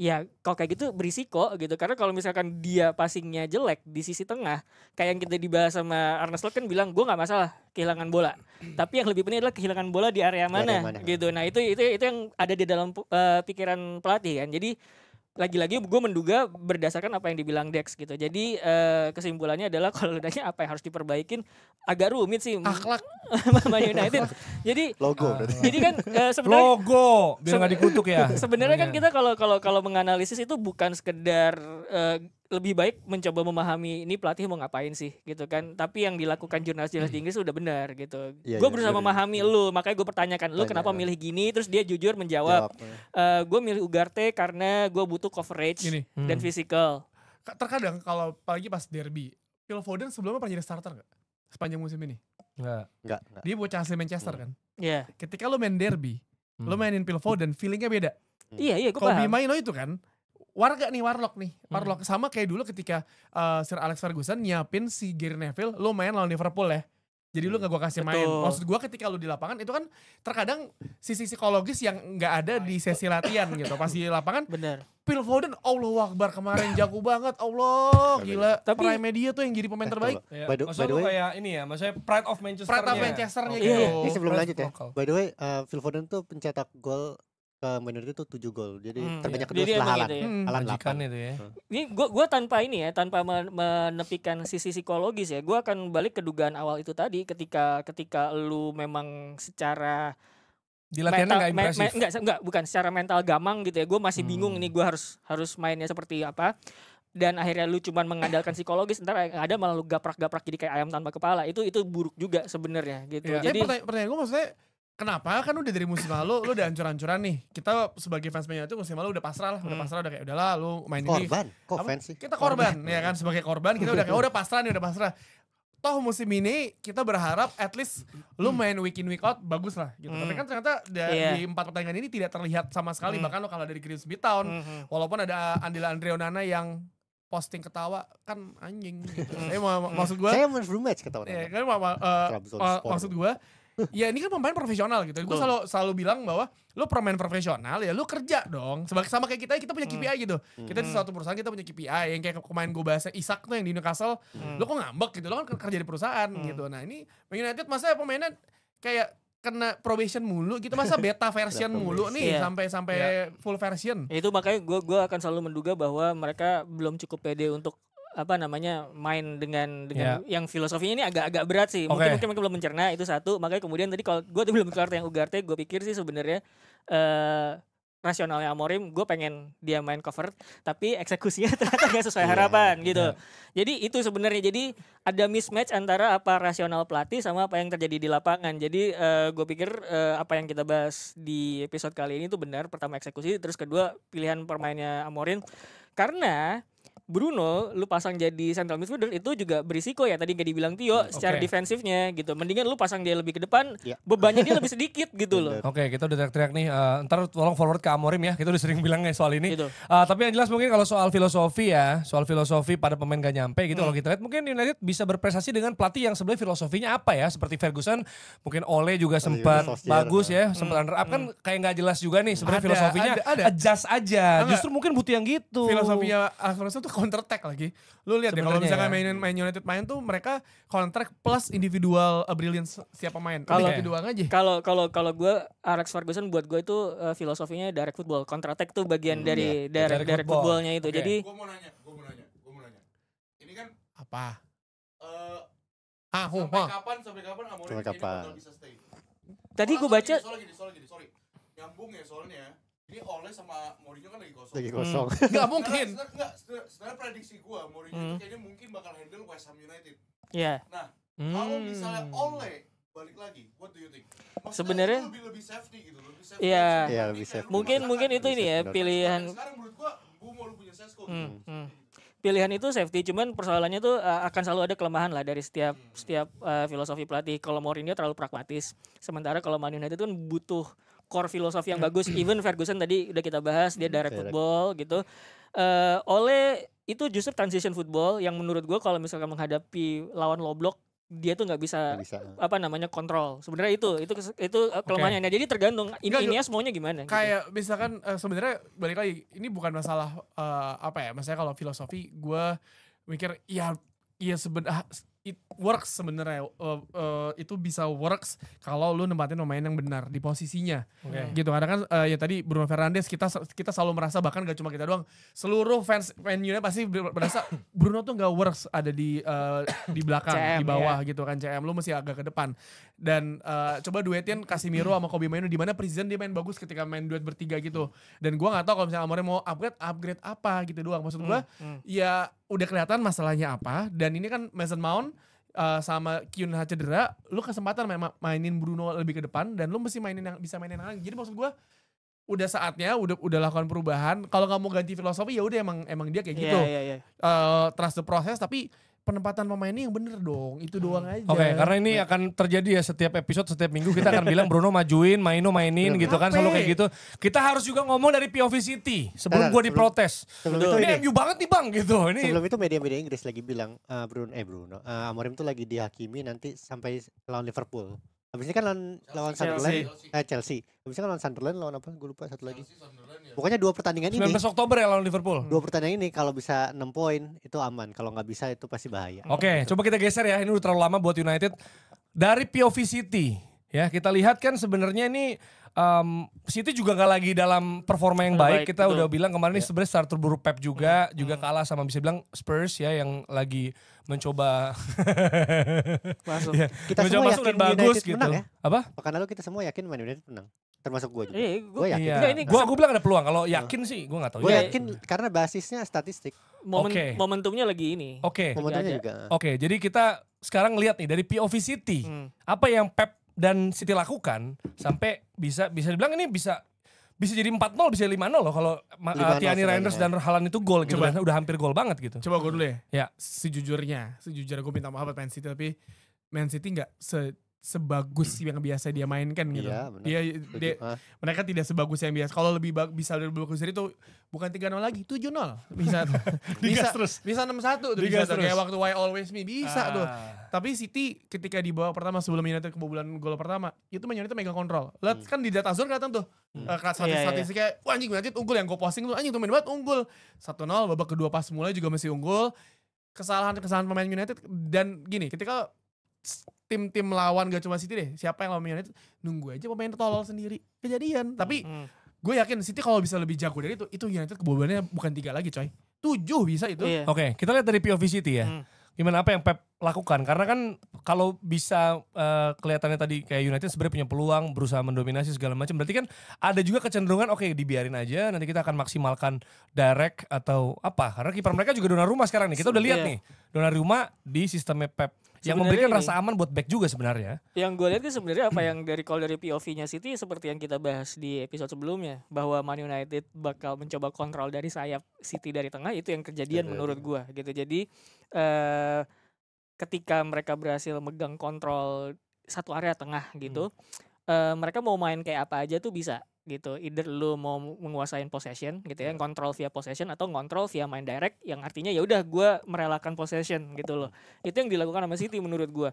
ya kalau kayak gitu berisiko gitu. Karena kalau misalkan dia passingnya jelek di sisi tengah, kayak yang kita dibahas sama Arne Slot kan bilang gue gak masalah kehilangan bola, tapi yang lebih penting adalah kehilangan bola di area mana gitu. Nah itu yang ada di dalam pikiran pelatih kan. Jadi lagi-lagi gue menduga berdasarkan apa yang dibilang Dex gitu. Jadi kesimpulannya adalah kalau nanya apa yang harus diperbaikin, agak rumit sih akhlak Man United. Jadi logo jadi kan sebenarnya logo biar nggak dikutuk ya. Sebenarnya kan kita kalau menganalisis itu bukan sekedar lebih baik mencoba memahami ini pelatih mau ngapain sih gitu kan. Tapi yang dilakukan jurnalis-jurnalis di Inggris udah benar gitu. Gue berusaha memahami lu, makanya gue pertanyakan lu kenapa milih gini, terus dia jujur menjawab. Gue milih Ugarte karena gue butuh coverage dan physical. Terkadang kalau apalagi pas derby, Phil Foden sebelumnya pernah jadi starter gak? Sepanjang musim ini? Enggak. Dia bocah asli Manchester kan? Iya. Ketika lo main derby, lo mainin Phil Foden, feelingnya beda. Iya gue paham. Kobe Maino itu kan Warlock sama kayak dulu ketika Sir Alex Ferguson nyiapin si Gary Neville, lo main lawan Liverpool ya. Jadi lu gak gue kasih main. Maksud gue ketika lu di lapangan itu kan terkadang sisi psikologis yang gak ada di sesi latihan gitu. Pas di lapangan, bener. Phil Foden, Allahu Akbar kemarin jago banget, Allah gila. Tapi prime media tuh yang jadi pemain terbaik. By the Maksudnya way, kayak ini ya, maksudnya Pride of Manchester-nya gitu. Ini sebelum lanjut ya. By the way, Phil Foden tuh pencetak gol ke Man United itu 7 gol. Jadi terbanyak kedua setelah Haaland. Gitu ya. Haaland Majikan 8. itu ya. Ini gue tanpa menepikan sisi psikologis ya, gue akan balik ke dugaan awal itu tadi. Ketika lu memang secara di latihannya nggak impresif. Bukan secara mental gamang gitu ya. Gue masih bingung ini gue harus mainnya seperti apa. Dan akhirnya lu cuman mengandalkan psikologis, ntar ada malah lu gaprak-gaprak jadi kayak ayam tanpa kepala. Itu buruk juga sebenarnya gitu. Ya, jadi pertanyaan gue maksudnya kenapa kan udah dari musim lalu lu udah hancur-hancuran nih. Kita sebagai fans Man United musim lalu udah pasrah lah, udah kayak udahlah lu main ini. Kok fans sih? Kita korban ya kan, sebagai korban kita udah kayak udah pasrah. Toh musim ini kita berharap at least lu main week in week out bagus lah gitu. Tapi kan ternyata di 4 pertandingan ini tidak terlihat sama sekali, bahkan lo kalah dari Grimsby Town. Walaupun ada Andila Andrea Onana yang posting ketawa kan anjing gitu. Maksud gue saya full match ketawa. Ya kan maksud gue ya ini kan pemain profesional gitu. Gue selalu bilang bahwa lu pemain profesional ya lu kerja dong. Sama kayak kita punya KPI gitu. Kita di suatu perusahaan kita punya KPI yang kayak kemarin gue bahas Isak tuh yang di Newcastle. Lu kok ngambek gitu, lu kan kerja di perusahaan gitu. Nah ini Man United masa pemainnya kayak kena probation mulu gitu, masa beta version mulu nih sampai full version. Itu makanya gue akan selalu menduga bahwa mereka belum cukup pede untuk main dengan yang filosofinya ini agak berat sih. Mungkin mereka belum mencerna, itu satu. Makanya kemudian tadi kalau gue belum kelar yang Ugarte, gue pikir sih sebenarnya rasionalnya Amorim, gue pengen dia main cover, tapi eksekusinya ternyata gak sesuai harapan gitu. Jadi itu sebenarnya, jadi ada mismatch antara apa rasional pelatih sama apa yang terjadi di lapangan. Jadi gue pikir apa yang kita bahas di episode kali ini tuh benar. Pertama eksekusi, terus kedua pilihan permainnya Amorim. Karena Bruno lu pasang jadi central midfielder itu juga berisiko ya, tadi gak dibilang Tio secara defensifnya gitu. Mendingan lu pasang dia lebih ke depan, bebannya dia lebih sedikit gitu loh. Oke, kita udah teriak-teriak nih, ntar tolong forward ke Amorim ya, kita udah sering bilang soal ini gitu. Tapi yang jelas mungkin kalau soal filosofi pada pemain gak nyampe gitu. Kalau kita lihat mungkin United bisa berprestasi dengan pelatih yang sebenarnya filosofinya apa ya, seperti Ferguson, mungkin Ole juga sempat bagus ya, sempat runner up kan kayak gak jelas juga nih sebenarnya filosofinya adjust aja. Justru mungkin butuh yang gitu. Filosofinya Alfonso tuh counter attack lagi. Lu lihat deh kalau misalkan main United main tuh mereka counter attack plus individual brilliance siapa main. Kalau doang aja. Kalau gue Alex Ferguson buat gue itu filosofinya direct football. Counter attack tuh bagian dari direct footballnya itu. Jadi gue mau nanya. Ini kan apa? Sampai kapan Amorim ini bakal bisa stay? Tadi gue baca sorry. Nyambung ya soalnya. Ini Ole sama Mourinho kan lagi kosong. Gak mungkin. Sebenarnya prediksi gue Mourinho itu kayaknya mungkin bakal handle West Ham United. Iya. Nah, kalau misalnya Ole balik lagi, what do you think? Sebenarnya lebih safety gitu, lebih safety. Iya. Lebih safety. Mungkin itu ini ya pilihan. Sekarang menurut gue mau lu punya Sesko. Pilihan itu safety, cuman persoalannya tuh akan selalu ada kelemahan lah dari setiap filosofi pelatih. Kalau Mourinho terlalu pragmatis, sementara kalau Man United itu kan butuh core filosofi yang bagus. Even Ferguson tadi udah kita bahas, dia direct football gitu. Ole itu justru transition football yang menurut gue kalau misalkan menghadapi lawan low block, dia tuh nggak bisa kontrol. Sebenarnya itu kelemahannya. Nah, jadi tergantung ini semuanya gimana. Kayak gitu. Misalkan sebenarnya balik lagi, ini bukan masalah maksudnya kalau filosofi gue mikir iya sebenarnya it works sebenarnya itu bisa works kalau lu nempatin pemain yang benar di posisinya gitu. Karena kan ya tadi Bruno Fernandes kita selalu merasa, bahkan gak cuma kita doang, seluruh fans Man United pasti merasa Bruno tuh gak works ada di belakang CM, di bawah gitu kan. CM lu mesti agak ke depan. Dan coba duetin Casemiro sama Kobe Mainoo, di mana preseason dia main bagus ketika main duet bertiga gitu. Dan gua nggak tahu kalau misalnya Amorim mau upgrade apa gitu doang. Maksud gua ya udah kelihatan masalahnya apa. Dan ini kan Mason Mount sama Kyun Ha cedera, lu kesempatan mainin Bruno lebih ke depan dan lu mesti bisa mainin yang lain. Jadi maksud gua udah saatnya udah lakukan perubahan. Kalau nggak mau ganti filosofi ya udah emang dia kayak gitu. Trust the process, tapi penempatan pemainnya yang bener dong, itu doang aja. Oke, karena ini akan terjadi ya setiap episode, setiap minggu kita akan bilang Bruno majuin, Mainoo mainin gitu kan, selalu kayak gitu. Kita harus juga ngomong dari POV City sebelum gue diprotes. Ini MU banget nih bang gitu. Ini. Sebelum itu media-media Inggris lagi bilang Amorim tuh lagi dihakimi nanti sampai lawan Liverpool. Habis ini kan lawan Sunderland, Chelsea. Habis ini kan lawan Sunderland, lawan apa? Gue lupa satu lagi. Pokoknya 2 pertandingan 19 ini. 19 Oktober ya lawan Liverpool. 2 pertandingan ini kalau bisa 6 poin itu aman. Kalau nggak bisa itu pasti bahaya. Oke, coba kita geser ya. Ini udah terlalu lama buat United. Dari POV City, ya kita lihat kan sebenarnya ini City juga nggak lagi dalam performa yang baik. Kita udah bilang kemarin ini sebenarnya start terburu Pep juga kalah sama bisa bilang Spurs ya yang lagi mencoba masuk. Kita semua masuk yakin dan bagus United gitu. menang ya? Apa? Pekan lalu kita semua yakin Man United menang. Termasuk gue juga. Gue yakin. Gue bilang ada peluang. Kalau yakin sih gue nggak tahu. Gue yakin karena basisnya statistik. Momentumnya lagi ini. Momentumnya juga. Oke, jadi kita sekarang lihat nih dari POV City. Apa yang Pep dan City lakukan sampai bisa dibilang ini bisa jadi 4-0, bisa 5-0 loh kalau Tierney Reinders dan Haaland itu gol gitu. Dan udah hampir gol banget gitu. Coba gue dulu ya. Ya. Sejujurnya gue minta maaf buat Man City, tapi Man City nggak sebagus yang biasa dia mainkan gitu. Iya, mereka tidak sebagus yang biasa. Kalau bisa lebih bagus dari itu bukan 3-0 lagi, 7-0. Bisa 6-1 tuh bisa tuh. Kayak waktu Why Always Me bisa tuh. Tapi City ketika di bawah pertama sebelum United kebobolan gol pertama, itu Man United megang kontrol. Lihat kan di data Zone kelihatan tuh. Statistiknya anjing United unggul, yang gue posting tuh anjing tuh main banget unggul. 1-0 babak kedua pas mulai juga masih unggul. Kesalahan pemain United dan gini, ketika tim-tim lawan gak cuma City deh, siapa yang lawan United nunggu aja pemain tolol sendiri kejadian. Tapi gue yakin City kalau bisa lebih jago dari itu United kebobolannya bukan 3 lagi coy, 7 bisa itu. Iya. Oke, kita lihat dari POV City ya. Gimana apa yang Pep lakukan? Karena kan kalau bisa kelihatannya tadi kayak United sebenarnya punya peluang berusaha mendominasi segala macam. Berarti kan ada juga kecenderungan oke, dibiarin aja, nanti kita akan maksimalkan direct atau apa. Karena kiper mereka juga Donnarumma sekarang nih. Kita udah lihat nih Donnarumma di sistemnya Pep yang memberikan rasa aman buat back juga sebenarnya. Yang gue lihat sebenarnya apa yang kalau dari POV-nya City seperti yang kita bahas di episode sebelumnya, bahwa Man United bakal mencoba kontrol dari sayap, City dari tengah, itu yang kejadian menurut gue gitu. Jadi ketika mereka berhasil megang kontrol satu area tengah gitu, mereka mau main kayak apa aja tuh bisa gitu. Either lu mau menguasain possession gitu ya, kontrol via possession, atau kontrol via main direct, yang artinya ya udah gue merelakan possession gitu loh. Itu yang dilakukan sama City menurut gue.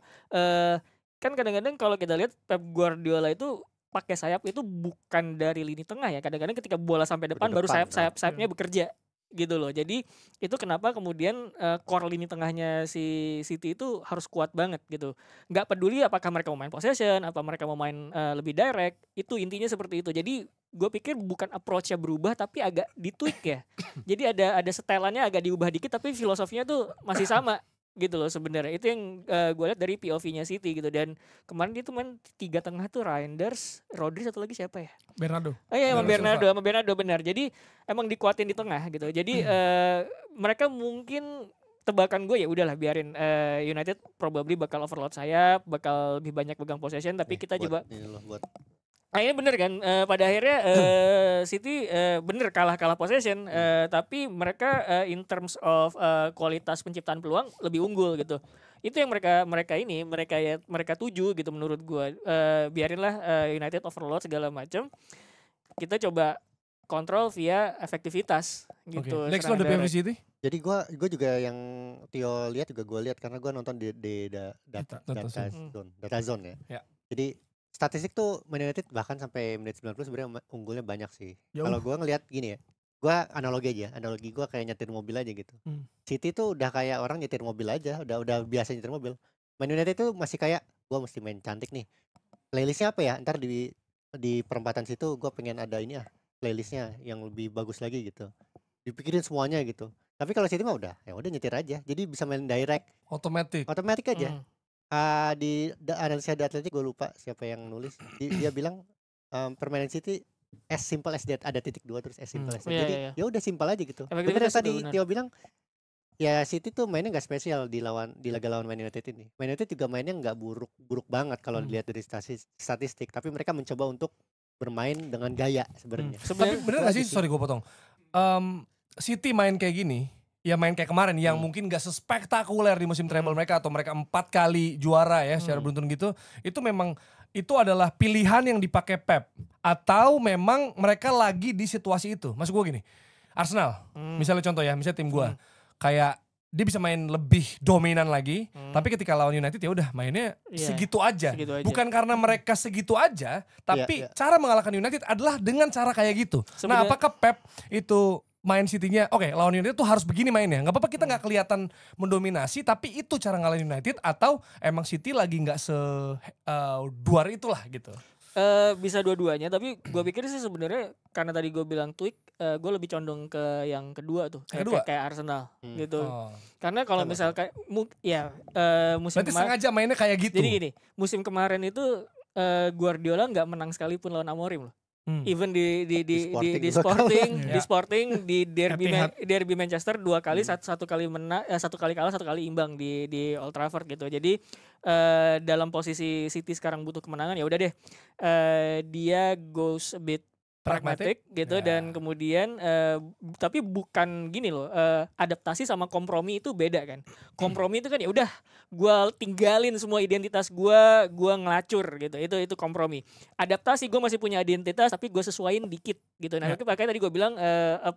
Kan kadang-kadang kalau kita lihat Pep Guardiola itu pakai sayap itu bukan dari lini tengah ya. Kadang-kadang ketika bola sampai depan baru sayapnya bekerja gitu loh. Jadi itu kenapa kemudian core lini tengahnya si City itu harus kuat banget gitu. Nggak peduli apakah mereka mau main possession, apa mereka mau main lebih direct, itu intinya seperti itu. Jadi gue pikir bukan approach-nya berubah tapi agak ditweak ya. Jadi ada setelannya agak diubah dikit tapi filosofinya tuh masih sama gitu loh sebenarnya. Itu yang gue lihat dari POV-nya City gitu. Dan kemarin dia tuh main 3 tengah tuh Reinders, Rodri, satu lagi siapa ya? Bernardo. Oh iya, sama Bernardo benar. Jadi emang dikuatin di tengah gitu. Jadi mereka mungkin tebakan gue ya udahlah biarin United probably bakal overload sayap, bakal lebih banyak pegang possession, tapi kita coba Nah ini bener kan, pada akhirnya City bener kalah possession, tapi mereka in terms of kualitas penciptaan peluang lebih unggul gitu. Itu yang mereka tuju gitu menurut gue. Biarinlah United overload segala macam, kita coba kontrol via efektivitas gitu. Next lo ada POV City? Jadi gue juga yang Tio lihat juga gue lihat karena gue nonton di data zone ya. Jadi statistik tuh Man United bahkan sampai menit 90 sebenarnya unggulnya banyak sih. Kalau gue ngelihat gini ya, gue analogi gue kayak nyetir mobil aja gitu. City tuh udah kayak orang nyetir mobil aja, udah biasa nyetir mobil. Man United tuh masih kayak gue mesti main cantik nih. Playlistnya apa ya? Ntar di perempatan situ gue pengen ada ini playlistnya yang lebih bagus lagi gitu. Dipikirin semuanya gitu. Tapi kalau City mah udah nyetir aja. Jadi bisa main direct. Otomatis aja. Di analisa di Atletik gue lupa siapa yang nulis. Dia bilang permainan City as simple as that, ada titik 2 terus as simple as that. Jadi ya udah simpel aja gitu. Bener tadi Tio bilang ya City tuh mainnya nggak spesial di laga lawan Man United ini. Man United juga mainnya nggak buruk banget kalau dilihat dari statistik. Tapi mereka mencoba untuk bermain dengan gaya sebenarnya. Tapi bener nggak sih? Sorry gue potong. City main kayak gini. Ya main kayak kemarin yang mungkin gak sespektakuler di musim treble mereka, atau mereka 4 kali juara ya secara beruntun gitu. Itu memang itu adalah pilihan yang dipakai Pep, atau memang mereka lagi di situasi itu. Maksud gue gini, Arsenal misalnya contoh ya, misalnya tim gue kayak dia bisa main lebih dominan lagi, tapi ketika lawan United ya udah mainnya segitu aja. Bukan karena mereka segitu aja, tapi cara mengalahkan United adalah dengan cara kayak gitu. Nah, apakah Pep itu main City-nya, oke, lawan United tuh harus begini mainnya. Gak apa-apa kita gak kelihatan mendominasi, tapi itu cara ngalahin United, atau emang City lagi gak duar itulah gitu. Bisa dua-duanya, tapi gue pikir sih sebenarnya karena tadi gue bilang tweak, gue lebih condong ke yang kedua tuh, kayak Arsenal gitu. Karena kalau misal kayak musim berarti sengaja mainnya kayak gitu. Jadi gini, musim kemarin itu Guardiola nggak menang sekalipun lawan Amorim loh. Even di Sporting, di derby Manchester 2 kali, satu kali menang, 1 kali kalah, 1 kali imbang di Old Trafford gitu. Jadi dalam posisi City sekarang butuh kemenangan, ya udah deh, dia goes a bit pragmatic gitu, dan kemudian tapi bukan gini loh, adaptasi sama kompromi itu beda kan. Kompromi itu kan ya udah gue tinggalin semua identitas gue ngelacur gitu, itu kompromi. Adaptasi gue masih punya identitas tapi gue sesuaiin dikit gitu. Nah makanya tadi gue bilang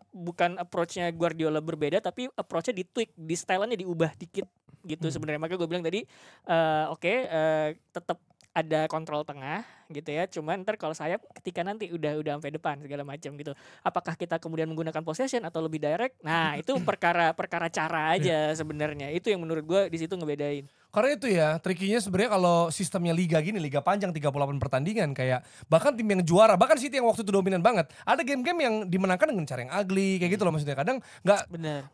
bukan approach-nya Guardiola berbeda, tapi approach-nya di tweak, di style-nya diubah dikit gitu sebenarnya. Makanya gue bilang tadi tetap ada kontrol tengah gitu ya, cuman ntar kalau sayap ketika nanti udah sampai depan segala macam gitu, apakah kita kemudian menggunakan possession atau lebih direct, nah itu perkara cara aja sebenarnya. Itu yang menurut gue di situ ngebedain. Karena itu ya, trikinya sebenarnya kalau sistemnya liga gini, liga panjang 38 pertandingan kayak bahkan tim yang juara, bahkan City yang waktu itu dominan banget. Ada game-game yang dimenangkan dengan cara yang ugly kayak gitu loh maksudnya. Kadang nggak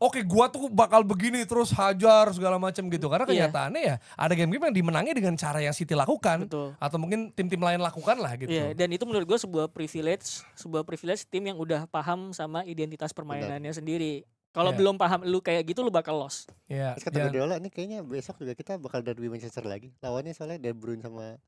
oke, gua tuh bakal begini terus hajar segala macam gitu. Karena kenyataannya ya ada game-game yang dimenangi dengan cara yang City lakukan. Betul. Atau mungkin tim-tim lain lakukan lah gitu. Iya, dan itu menurut gue sebuah privilege tim yang udah paham sama identitas permainannya sendiri. Kalau belum paham lu kayak gitu lu bakal lost. Iya. Terus kata Guardiola ini kayaknya besok juga kita bakal derby Manchester lagi. Lawannya soalnya De Bruyne sama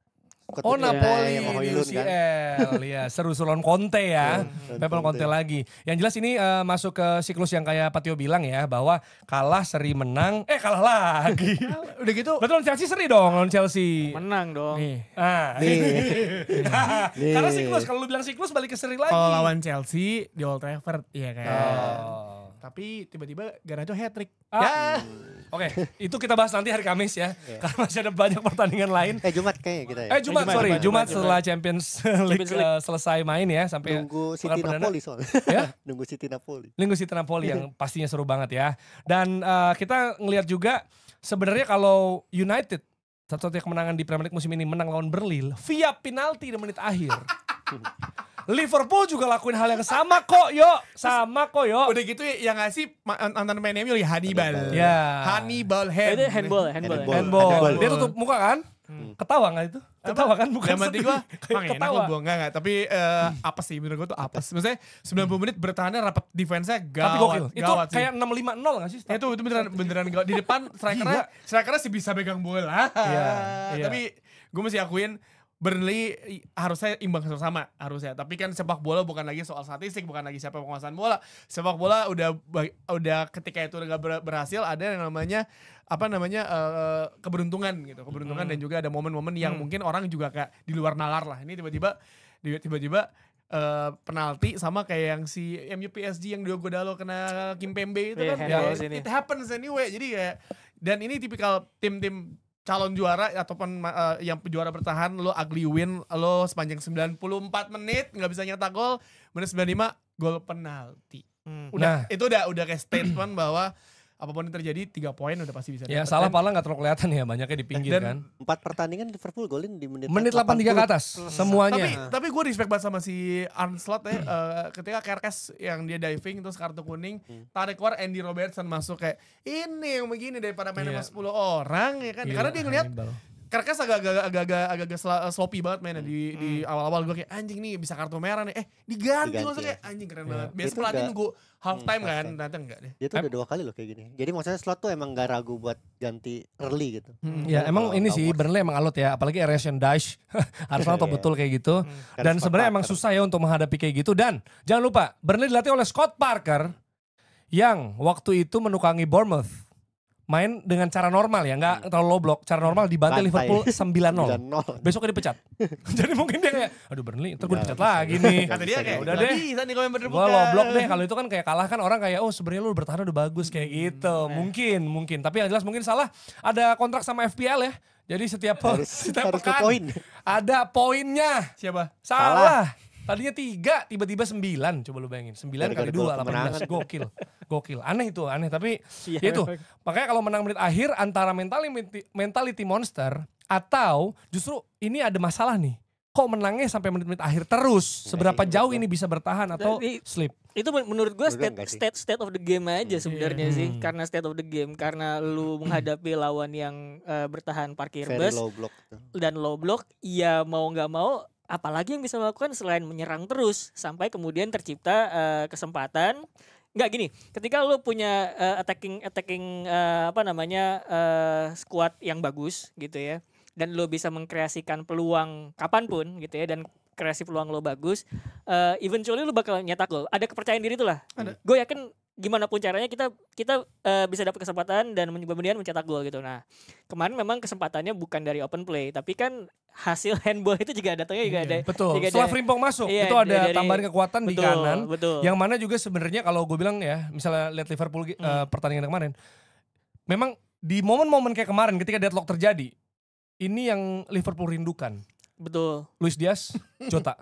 Napoli sama di Højlund kan. UCL. Ya, seru-seruan Conte ya. Pep Conte lagi. Yang jelas ini masuk ke siklus yang kayak Patio bilang ya, bahwa kalah seri menang, kalah lagi. Udah gitu. Betul, Chelsea seri dong lawan Chelsea. Menang dong. Nih. Karena siklus, kalau lu bilang siklus balik ke seri lagi. Kalau lawan Chelsea di Old Trafford, iya kan. Tapi tiba-tiba Garnacho hat-trick. Oke, itu kita bahas nanti hari Kamis ya. Karena masih ada banyak pertandingan lain. Jumat kayaknya kita ya. Jumat setelah Champions League selesai main ya sampai nunggu City Napoli soalnya. Ya? Nunggu City Napoli yang pastinya seru banget ya. Dan kita ngelihat juga sebenarnya kalau United satu-satunya kemenangan di Premier League musim ini menang lawan Burnley via penalti di menit akhir. Liverpool juga lakuin hal yang sama kok, yo. Udah gitu yang ngasih mantan main MU ya Hannibal. Ya. Hannibal Itu handball. Dia tutup muka kan? Ketawa gak itu? Ketawa kan? Bukan mati gue ketawa. Enggak. Tapi apa sih menurut gue tuh apes. Maksudnya 90 menit bertahannya rapat defense-nya Tapi gawat. gokil. Itu kayak 6-5-0 gak sih? Itu beneran gawat. Di depan strikernya sih bisa pegang bola. Iya. Tapi gue mesti akuin Burnley harusnya imbang sama harusnya. Tapi kan sepak bola bukan lagi soal statistik, bukan lagi siapa penguasaan bola. Sepak bola udah ketika itu udah gak berhasil, ada yang namanya keberuntungan gitu. Keberuntungan dan juga ada momen-momen yang mungkin orang juga kayak di luar nalar lah. Ini tiba-tiba penalti sama kayak yang si MU PSG yang Diogo Dalot kena Kimpembe itu kan. It happens anyway. Jadi kayak, dan ini tipikal tim-tim calon juara ataupun yang juara bertahan, lo ugly win, lo sepanjang 94 menit nggak bisa nyetak gol, menit 95 gol penalti. Itu udah kayak statement bahwa apapun yang terjadi 3 poin udah pasti bisa. Ya salah pala nggak terlalu kelihatan ya, banyaknya di pinggir kan. 4 pertandingan Liverpool golin di menit 83 ke atas semuanya. Tapi gue respect banget sama si Arne Slot ya. Ketika Kerkes yang dia diving terus kartu kuning, tarik keluar Andy Robertson masuk kayak ini yang begini daripada main sama 10 orang ya kan. Karena dia ngeliat Kerkes agak sloppy banget mainnya di awal-awal. Gue kayak anjing nih bisa kartu merah nih. Diganti maksudnya kayak anjing keren banget. Biasa pelatih nunggu half time kan, ternyata enggak deh. Dia tuh udah 2 kali loh kayak gini. Jadi maksudnya Slot tuh emang gak ragu buat ganti early gitu. Ya emang ini sih Burnley emang alot ya, apalagi Eresion Dash. Arsenal tau betul kayak gitu. Dan sebenarnya emang susah ya untuk menghadapi kayak gitu. Dan jangan lupa Burnley dilatih oleh Scott Parker yang waktu itu menukangi Bournemouth. Main dengan cara normal ya, nggak terlalu low block. Cara normal dibantai Liverpool 9-0. Besoknya dipecat. Jadi mungkin dia kayak, aduh Burnley, ntar gue dipecat lagi nih. Kata dia kayak, udah deh, bisa nih kalau yang gue low block deh. Kalau itu kan kayak kalah kan orang kayak, oh sebenarnya lu bertahan udah bagus kayak gitu. Mungkin. Tapi yang jelas mungkin salah. Ada kontrak sama FPL ya. Jadi setiap pekan ada poinnya. Siapa? Salah. Tadinya 3, tiba-tiba 9. Coba lu bayangin. 9 kali 2, 18. Gokil. Aneh. Tapi ya itu. Makanya kalau menang menit akhir antara mentality monster atau justru ini ada masalah nih. Kok menangnya sampai menit-menit akhir terus? Seberapa jauh ini bisa bertahan atau slip? Itu menurut gue state of the game aja sebenarnya sih. Karena state of the game. Karena lu menghadapi lawan yang bertahan parkir bus dan low block. Ya mau gak mau, apalagi yang bisa melakukan selain menyerang terus sampai kemudian tercipta kesempatan. Nggak gini, ketika lu punya attacking squad yang bagus gitu ya, dan lu bisa mengkreasikan peluang kapanpun gitu ya, dan kreasi peluang lo bagus, eventually lu bakal nyetak gol. Ada kepercayaan diri itulah. Gue yakin gimana pun caranya kita bisa dapat kesempatan dan kemudian mencetak gol gitu. Nah, kemarin memang kesempatannya bukan dari open play, tapi kan hasil handball itu juga datangnya juga ada. Betul. Setelah Frimpong masuk, itu ada tambahan kekuatan di kanan. Betul. Yang mana juga sebenarnya kalau gue bilang ya, misalnya lihat Liverpool pertandingan kemarin, memang di momen-momen kayak kemarin ketika deadlock terjadi, ini yang Liverpool rindukan. Betul. Luis Diaz, Jota.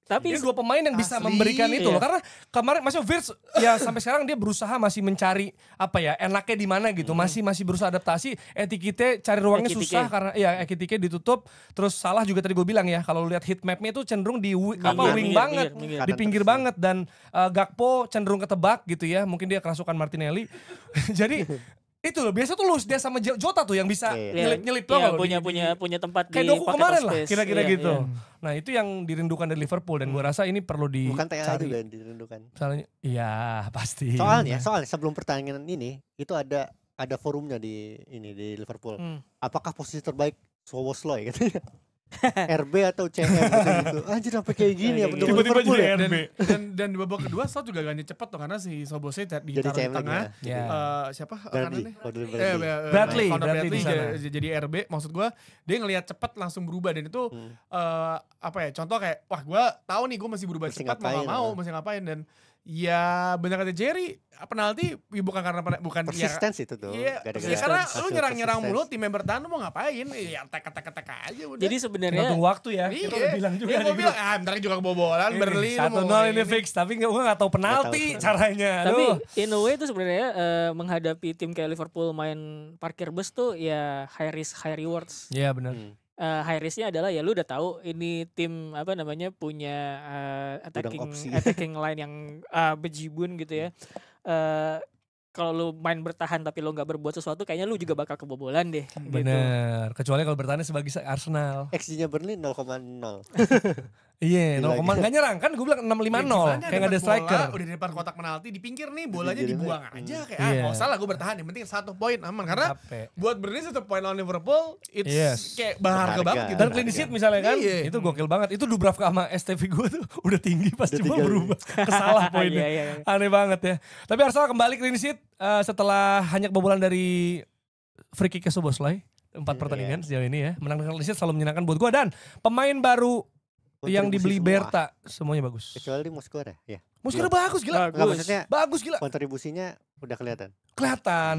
Tapi Ini 2 pemain yang bisa Asli. memberikan itu loh. Iya. Karena kemarin maksudnya Wirtz ya sampai sekarang dia berusaha masih mencari apa ya enaknya di mana gitu. Masih berusaha adaptasi. Ekitike cari ruangnya Ekitike. susah karena ya Ekitike ditutup. Terus Salah juga tadi gue bilang ya kalau lu lihat heat mapnya itu cenderung di wing banget. minggir. Di pinggir banget dan Gakpo cenderung ketebak gitu ya. Mungkin dia kerasukan Martinelli. Jadi itu loh biasa tuh lu dia sama Jota tuh yang bisa nyelip-nyelip tuh Iya, kalau punya tempat kayak di Doku pocket kemarin of lah space. kira-kira Iya, gitu. iya. Nah itu yang dirindukan dari Liverpool dan gue rasa ini perlu Bukan TA dicari. juga yang dirindukan. Misalnya, iya pasti. Soalnya sebelum pertandingan ini itu ada forumnya di Liverpool. Apakah posisi terbaik Szoboszlai katanya? RB atau CM gitu. Anjir sampai kayak gini ya pendukung Tiba-tiba Liverpool jadi ya. RB. Dan di babak kedua Salah juga ganti cepat tuh karena si Szoboszlai Jadi ditaruh di CM lagi tengah. ya. Ya. Siapa Bradley. kanannya? Bradley Bradley di sana. jadi RB. Maksud gue dia ngelihat cepat langsung berubah dan itu apa ya? Contoh kayak wah gue tahu nih gue masih berubah Mesti cepat mau ngapain, nggak mau mesti ngapain dan ya benar kata Jerry penalti bukan karena bukan Persistence itu tuh. Iya, Gara-gara ya karena lu hasil nyerang-nyerang mulu persistence. tim yang bertahan lu mau ngapain? Ya tek aja udah. Jadi sebenarnya Tergantung waktu ya. iya, Kita udah bilang juga iya, di gue grup. bilang bentar juga kebobolan Burnley lu mau 1-0 ini fix, tapi gue gak tahu penalti Nggak tahu. caranya. tapi Aduh. in a way itu sebenarnya menghadapi tim kayak Liverpool main parkir bus tuh ya high risk high rewards. Iya benar. High risknya adalah ya lu udah tahu ini tim apa namanya punya opsi. attacking line yang bejibun gitu ya. Kalau lu main bertahan tapi lu nggak berbuat sesuatu kayaknya lu juga bakal kebobolan deh. Gitu. Bener. Kecuali kalau bertahan sebagai Arsenal. XG-nya Burnley 0,0. Iya, Gila, 0, nggak nyerang kan gue bilang 6-5-0. Kayak gak ada striker. Udah di depan kotak penalti di pinggir nih bolanya Jadi, dibuang aja kayak Iya. nggak usah lah gue bertahan yang penting 1 poin aman karena Capek. buat Burnley 1 poin lawan Liverpool it's Yes. kayak berharga Berharga. banget gitu. Dan clean sheet misalnya kan, Iya. itu gokil banget. Itu Dubravka sama STV gue tuh udah tinggi pas Udah cuma tinggal. berubah ke salah poinnya. Iya. Aneh banget ya. Tapi Arsenal kembali clean sheet setelah hanya kebobolan dari free kick ke Szoboszlai. 4 pertandingan sejauh ini ya. Menang dengan clean sheet selalu menyenangkan buat gue. Dan pemain baru yang dibeli Kontribusi semua. Berta semuanya bagus. Kecuali Moskora ya. Muskara bagus gila. Enggak maksudnya Bagus gila. kontribusinya udah kelihatan. Kelihatan.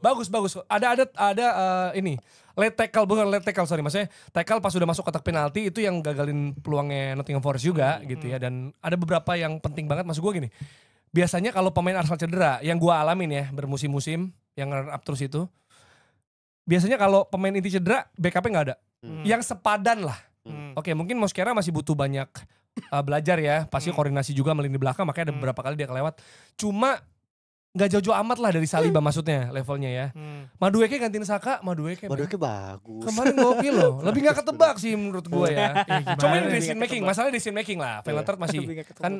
Bagus. Ada ini late tackle bukan late tackle sorry maksudnya tackle pas udah masuk kotak penalti itu yang gagalin peluangnya Nottingham Forest juga gitu ya dan ada beberapa yang penting banget maksud gue gini. Biasanya kalau pemain Arsenal cedera yang gue alamin ya bermusim-musim yang run up terus itu biasanya kalau pemain inti cedera backupnya nggak ada. Yang sepadan lah. Oke, mungkin Mosquera masih butuh banyak belajar ya. Pasti koordinasi juga melini belakang, makanya ada beberapa kali dia kelewat. Cuma nggak jauh-jauh amat lah dari Saliba maksudnya levelnya ya. Madueke gantiin Saka, Madueke bagus. kemarin gokil loh. Lebih nggak ketebak sih menurut gue ya. Cuma ini Lebih decision nggak making, ketebak. masalah decision making lah. Velotert masih Lebih nggak ketebak. kan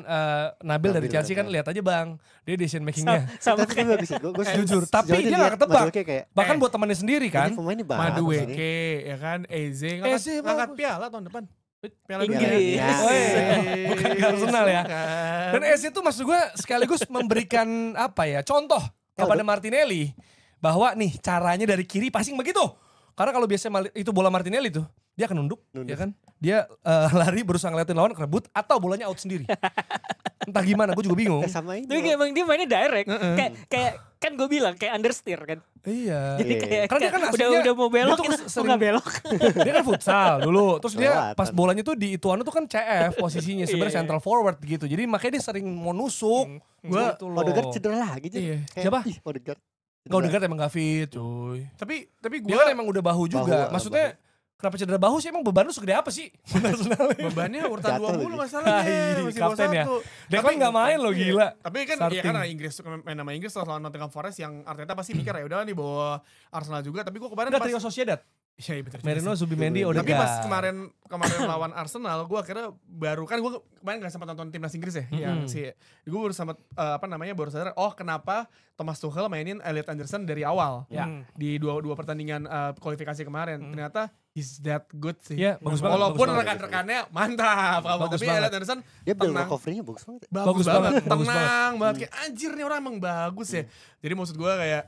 Nabil dari Nabil, Chelsea kan ya. lihat aja Bang. Dia decision makingnya. Sama Tapi bagus ya. Gue Jujur, tapi dia nggak ketebak. Kayak Bahkan buat temannya sendiri ini kan. pemain ini bagus ini. Madueke ya kan Eze Eze ngangkat bagus. piala tahun depan. Piala Inggris. Dunia. Weh, bukan ke Arsenal ya. Bukan. Dan Eze itu maksud gue sekaligus memberikan apa ya contoh kepada Martinelli bahwa nih caranya dari kiri passing begitu. Karena kalau biasanya itu bola Martinelli tuh dia akan nunduk. Ya kan? Dia lari berusaha ngeliatin lawan kerebut atau bolanya out sendiri. Entah gimana, gue juga bingung. Sama ini. Tapi emang dia mainnya direct. Kayak kan gue bilang kayak understeer kan. Iya. Jadi kayak Karena dia kan aslinya udah mau belok dia tuh gitu, sering- nggak belok. Dia kan futsal dulu. Terus dia Kelewatan. pas bolanya tuh di Ituano tuh kan CF posisinya sebenarnya Iya. central forward gitu. Jadi makanya dia sering mau nusuk. Gua- Gitu loh. Odegaard cedera lagi jadi. Iya. Siapa? Odegaard. Gak Odegaard emang gak fit cuy. Tapi Dia kan emang udah bahu juga. Bahu, Maksudnya kenapa cedera bahu sih emang beban lu segede apa sih? bebannya urutan Jatuh 20 lagi. masalahnya Hai, masih bawa kapten ya. 1. Dia kan gak main loh Iya. gila. Tapi kan Starting. ya karena Inggris main nama Inggris lawan Nottingham Forest yang Arteta pasti mikir ya udah nih bawa Arsenal juga tapi gua kemarin Enggak pas trio Sociedad. iya betul juga Merino, sih. Zubimendi, Tapi Odegaard. Tapi pas kemarin lawan Arsenal gue akhirnya baru kan gue kemarin gak sempat nonton timnas Inggris ya yang si gue baru sempat baru sadar kenapa Thomas Tuchel mainin Elliot Anderson dari awal Ya. di dua pertandingan kualifikasi kemarin ternyata he's that good sih. Iya, bagus banget. Walaupun bagus banget. rekan-rekannya mantap, Bagus tapi banget. Elliot Anderson Dia build tenang. recovery-nya bagus banget. Bagus banget, bagus tenang banget kayak anjir nih orang emang bagus ya. Jadi maksud gue kayak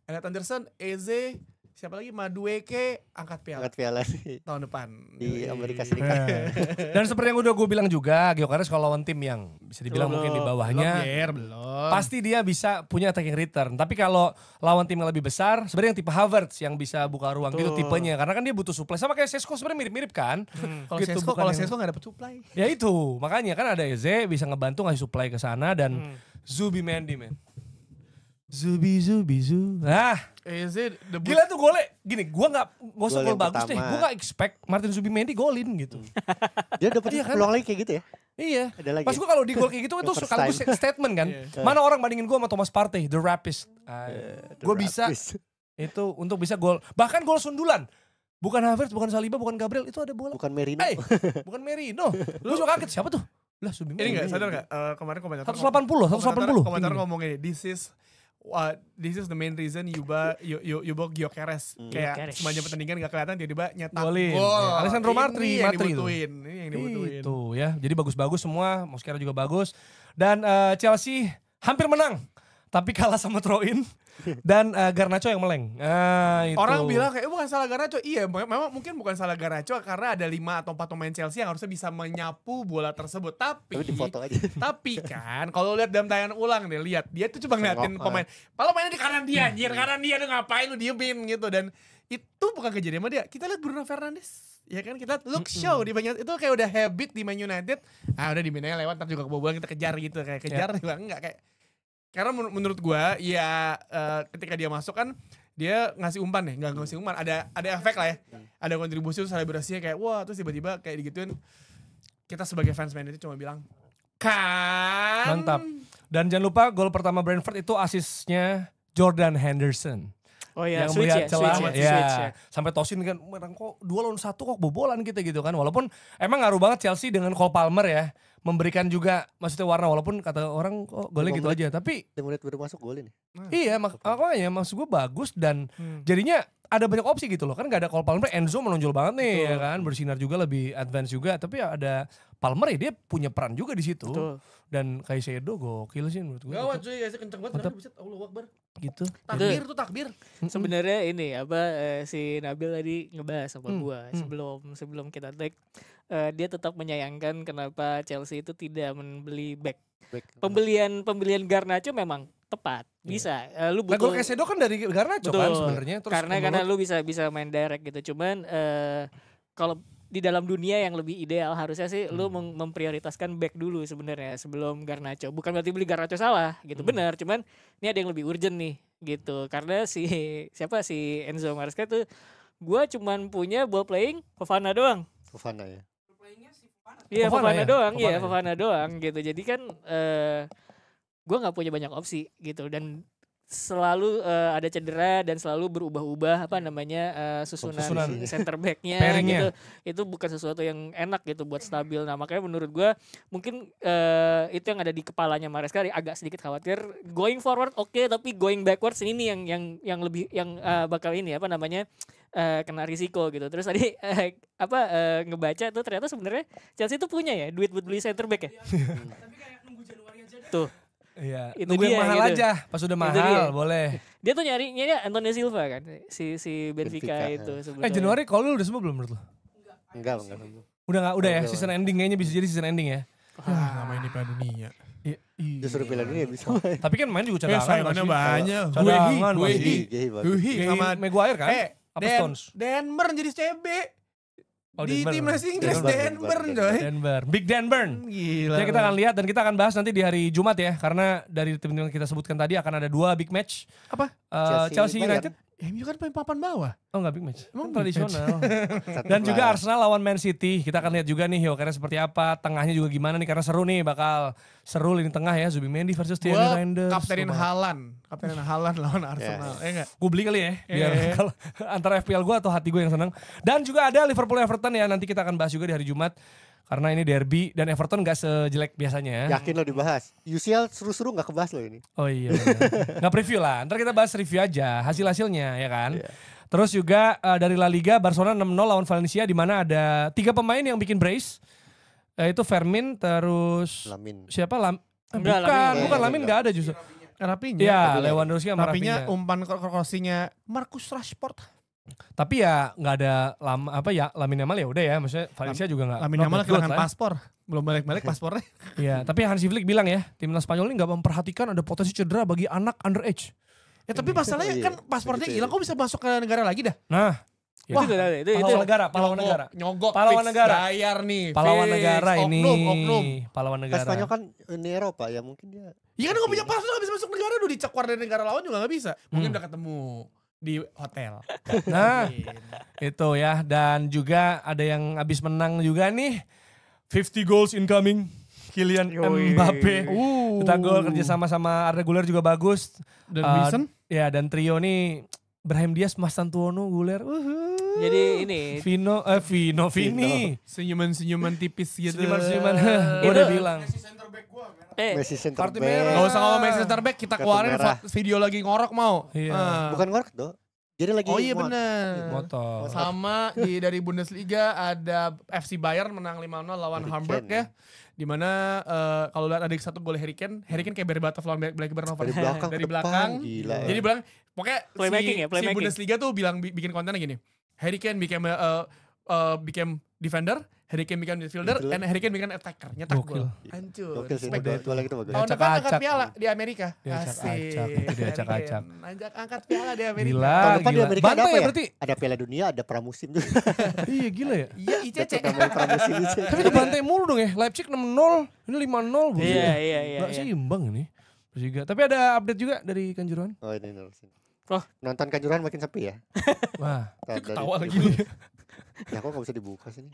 Elliot Anderson, Eze, siapa lagi Madueke angkat piala Angkat piala nih tahun depan di Amerika Serikat. Dan seperti yang udah gue bilang juga, Gyökeres kalau lawan tim yang bisa dibilang mungkin di bawahnya, belum. pasti dia bisa punya attacking return. Tapi kalau lawan tim yang lebih besar, sebenarnya yang tipe Havertz yang bisa buka ruang gitu tipenya. Karena kan dia butuh supply. Sama kayak Sesko sebenarnya mirip-mirip kan. Kalau Sesko nggak dapet supply. Ya itu, makanya kan ada Eze bisa ngebantu ngasih supply ke sana dan Zubimendi men. Zubi. Eze debut. Gila tuh golnya. Gini, gue gak usah Gol gol yang bagus deh. pertama. Gue gak expect Martin Zubimendi golin gitu. Dia dapat Iya kan? peluang lagi kayak gitu ya. Iya. Ada lagi. Pas gue kalau di gol kayak gitu itu First sekaligus time. statement kan. Mana orang bandingin gue sama Thomas Partey, the rapist. The Gue bisa Rapist. itu untuk bisa gol. Bahkan gol sundulan. Bukan Havertz, bukan Saliba, bukan Gabriel. Itu ada bola. Bukan Merino. Bukan Merino. Gue juga kaget. Siapa tuh? Lah Zubimendi. Ini nggak sadar nggak kemarin komentar 180. komentar ngomong ini this is the main reason you bought Gyökeres kayak Gyökeres. semuanya pertandingan gak kelihatan tiba-tiba nyetak Golin. gol. Ya, Alessandro Ini Matri yang itu. dibutuhin. Ini yang dibutuhin. Itu ya. Jadi bagus-bagus semua. Mosquera juga bagus. Dan Chelsea hampir menang. Tapi kalah sama Throw-in. Dan Garnacho yang meleng. Itu. Orang bilang kayak bukan salah Garnacho. Iya, memang mungkin bukan salah Garnacho karena ada 5 atau 4 pemain Chelsea yang harusnya bisa menyapu bola tersebut. Tapi Tapi difoto aja. Tapi kan kalau lihat dalam tayangan ulang deh, lihat dia tuh cuma ngeliatin Nengok, pemain. Kalau mainnya di kanan dia anjir, kanan dia tuh ngapain lu diemin gitu, dan itu bukan kejadian sama dia. Kita lihat Bruno Fernandes, ya kan, kita look show di banyak itu kayak udah habit di Man United. Udah di mana lewat ntar juga kebobolan kita kejar gitu, kayak kejar juga enggak kayak. Karena menurut gua ya ketika dia masuk kan dia ngasih umpan nih, nggak ngasih umpan, ada efek lah ya, ada kontribusi, selebrasinya kayak wah, terus tiba-tiba kayak digituin. Kita sebagai fans Man United cuma bilang kan Mantap. Dan jangan lupa gol pertama Brentford itu asisnya Jordan Henderson. Oh ya, Yang switch melihat ya, celah, switch ya. ya. Sampai Tosin kan, kok 2 lawan 1 kok bobolan kita gitu kan. Walaupun emang ngaruh banget Chelsea dengan Cole Palmer ya. Memberikan juga maksudnya warna, walaupun kata orang kok golnya gitu aja. Tapi 5 menit baru masuk golin. iya makanya maksud gue bagus dan jadinya ada banyak opsi gitu loh. Kan gak ada Cole Palmer, Enzo menonjol banget nih ya kan. Bersinar juga, lebih advance juga. Tapi ya ada Palmer ya, dia punya peran juga di situ. Betul. Dan Caicedo gokil sih menurut gue. gawat cuy, guys, kenceng banget, Mantap. bisa Allahu Akbar. Gitu. Takbir tuh takbir. Sebenarnya ini si Nabil tadi ngebahas sama gua sebelum kita take, dia tetap menyayangkan kenapa Chelsea itu tidak membeli back. Pembelian Garnacho memang tepat, bisa. Lu Nah, gol butuh Caicedo kan dari Garnacho kan sebenarnya. Terus karena lu bisa main direct gitu. Cuman kalau di dalam dunia yang lebih ideal harusnya sih lu memprioritaskan back dulu sebenarnya sebelum Garnacho. Bukan berarti beli Garnacho salah gitu, benar. Cuman ini ada yang lebih urgent nih gitu. Karena si Enzo Maresca tuh gua cuman punya ball playing Fofana doang. Fofana ya. Iya, Fofana Fofana ya? doang, Fofana iya ya? Fofana doang gitu. Jadi kan gua nggak punya banyak opsi gitu, dan selalu ada cedera dan selalu berubah-ubah susunan center back-nya Pairingnya. gitu. Itu bukan sesuatu yang enak gitu buat stabil. Nah, makanya menurut gua mungkin itu yang ada di kepalanya Maresca agak sedikit khawatir. Going forward oke, tapi going backwards ini yang lebih bakal ini kena risiko gitu. Terus tadi ngebaca tuh ternyata sebenarnya Chelsea tuh punya ya duit buat beli center back ya. Tapi kayak nunggu Januari aja. Tuh. Iya, Itu nunggu yang dia, mahal gitu. aja. Pas udah mahal dia. boleh. Dia tuh nyarinya Antonio Silva kan, si Benfica Benfica, itu sebetulnya. Januari kalau lu udah semua belum menurut lu? Enggak. Udah ya, Belum. season ending kayaknya bisa jadi season ending ya. Nama ini Piala Dunia. Justru Piala Dunia bisa. Tapi kan main juga cadangan Saingannya masih. banyak. Cadangan masih. Gehi bagus. Huhi sama Maguire kan? Apa Stones? Denver jadi CB. Oh, Di Denver. timnas Inggris Denver, Denver coy. Denver. Big Denver. Gila. Jadi kita akan lihat dan kita akan bahas nanti di hari Jumat ya. Karena dari tim-tim yang kita sebutkan tadi akan ada 2 big match. Apa? Chelsea Bayern. United. MU kan main papan bawah. Oh enggak big match. Emang Kan big tradisional. Satu Dan juga kelas. Arsenal lawan Man City. Kita akan lihat juga nih Gyökeres seperti apa. Tengahnya juga gimana nih. Karena seru nih. Bakal seru lini tengah ya. Zubimendi versus Theo Gua Reinders. kaptenin Haaland lawan Arsenal. Enggak? Gue beli kali ya. Biar kalau antara FPL gue atau hati gue yang senang. Dan juga ada Liverpool Everton ya. Nanti kita akan bahas juga di hari Jumat. Karena ini derby dan Everton gak sejelek biasanya ya. Yakin lo dibahas. UCL seru-seru gak kebahas lo ini. Oh iya bener. Gak preview lah. Ntar kita bahas review aja. Hasil-hasilnya ya kan. Iya. Terus juga dari La Liga Barcelona 6-0 lawan Valencia. Di mana ada 3 pemain yang bikin brace. Itu Fermin terus Lamin. siapa? Enggak, Bukan Lamin Lamin gak ada justru. Rapinya. Iya Lewandowski sama Rapinya Rafinha. umpan krosinya Marcus Rashford. Tapi ya nggak ada Lamine Yamal ya udah ya, maksudnya Valencia juga nggak. Lamine Yamal not that good kehilangan lah ya. paspor, belum balik-balik paspornya. Iya, tapi Hansi Flick bilang ya, timnas Spanyol ini nggak memperhatikan ada potensi cedera bagi anak underage. Ya tapi masalahnya kan paspornya hilang, kok bisa masuk ke negara lagi dah? Nah, Itu pahlawan negara. Nyogok, Pahlawan fix, negara. bayar nih. Pahlawan fix. negara ini. Oknum. Pahlawan Kan negara. Spanyol kan Uni Eropa ya mungkin dia. Iya kan gak punya paspor, gak bisa masuk negara, udah dicekor dari negara lawan juga gak bisa. Mungkin udah ketemu di hotel. Nah, itu ya. Dan juga ada yang abis menang juga nih. 50 goals incoming. Kylian Mbappe. Kita gol kerja sama Arda Güler juga bagus. Dan Wilson? Ya, dan trio nih Brahim Diaz, Mas Tantuono, Güler. Jadi ini Vini. Senyuman-senyuman tipis gitu. Senyuman. Gue udah bilang. Messi center kartu back. merah. Gak usah ngomong Messi center back, kita Kartu keluarin merah. video lagi ngorok mau. Iya. Bukan ngorok tuh. Jadi lagi Oh iya muat. bener. Motor. Sama dari Bundesliga ada FC Bayern menang 5-0 lawan Harry Hamburg Kane, ya. Dimana kalau lihat ada satu gol Harry Kane kayak Berbatov lawan Blackburn Dari belakang. Dari ke belakang. depan, Gila. Jadi bilang pokoknya Playmaking ya, si playmaking. Bundesliga tuh bikin kontennya gini. Harry Kane became defender, Harry Kane became midfielder, Midfielder. and Harry Kane became attacker. Nyetak Gokil. gol. Hancur. Gokil sih. Respect. Gol lagi itu bagus. Tahun depan angkat Acak-acak. piala di Amerika. Dia acak-acak, Asik. itu dia acak-acak. Angkat piala di Amerika. Gila, Tahun depan di gila. Amerika ada Bantai apa ya? berarti? Ada Piala Dunia, ada pramusim juga. Iya gila ya. Iya Ada ICC. turnamen pramusim itu. Tapi itu bantai mulu dong ya. Leipzig 6-0, ini 5-0. Iya. Gak seimbang ini. Persija. Tapi ada update juga dari Kanjuruhan. Oh ini nerusin. Oh. Nonton Kanjuruhan makin sepi ya. Wah, Ketawa lagi. Ya kok gak bisa dibuka sini.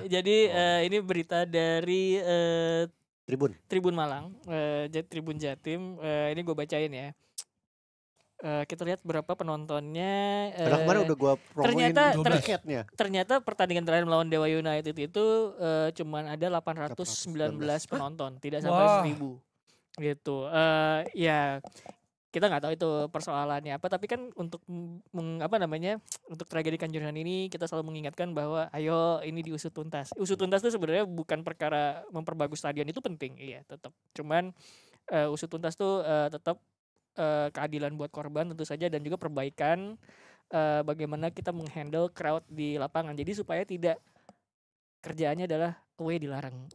Jadi ini berita dari Tribun. Tribun Malang, Tribun Jatim. Ini gue bacain ya. Kita lihat berapa penontonnya. Padahal kemarin udah gua promoin tiketnya. Ternyata pertandingan terakhir melawan Dewa United itu cuman ada 819 penonton, tidak sampai 1000 gitu. Ya kita nggak tahu itu persoalannya apa, tapi kan untuk untuk tragedi Kanjuruhan ini kita selalu mengingatkan bahwa ayo ini diusut tuntas. Usut tuntas itu sebenarnya bukan perkara memperbagus stadion, itu penting, iya tetap. Cuman usut tuntas tuh tetap keadilan buat korban tentu saja, dan juga perbaikan bagaimana kita menghandle crowd di lapangan. Jadi supaya tidak kerjaannya adalah away dilarang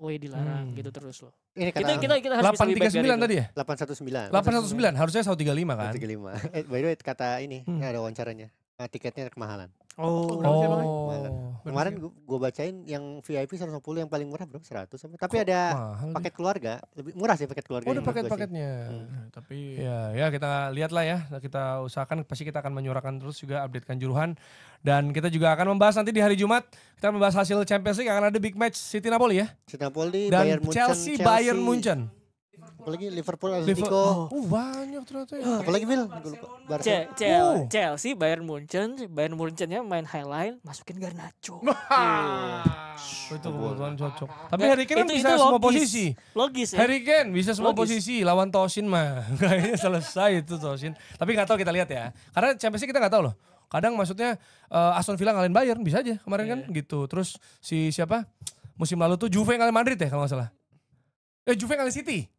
gitu terus loh. Ini Kita kata harus bisa lebih baik dari 839 itu. tadi ya? 819. 819, harusnya 135 kan? 135. By the way kata ini ada wawancaranya. Tiketnya kemahalan. Oh. Kemahalan. Kemarin gua bacain yang VIP 150, yang paling murah berapa? 100 sampai. Tapi ada Mahal paket keluarga, lebih murah sih paket keluarga. Oh, ada menurut gua sih. paket-paketnya. Tapi Ya kita lihat lah ya. Kita usahakan, pasti kita akan menyuarakan terus juga update Kanjuruhan. Dan kita juga akan membahas nanti di hari Jumat. Kita membahas hasil Champions League, akan ada big match City Napoli ya. City Napoli, Dan Bayern Munchen, Chelsea Bayern Munchen. Apalagi Liverpool, Atletico. Banyak ternyata ya. Apalagi Bil, Barca. Chelsea, Bayern Munchennya main highlight, masukin Garnacho. Itu kebetulan cocok. Tapi Harry Kane kan Itu bisa semua logis. posisi. Logis ya. Harry Kane bisa semua Logis. posisi. Lawan Tosin mah kayaknya selesai itu Tosin. Tapi nggak tahu, kita lihat ya. Karena Champions League kita nggak tahu loh. Kadang maksudnya Aston Villa ngalahin Bayern bisa aja kemarin kan gitu. Terus siapa? Musim lalu tuh Juve ngalahin Madrid ya kalau nggak salah. Juve ngalahin City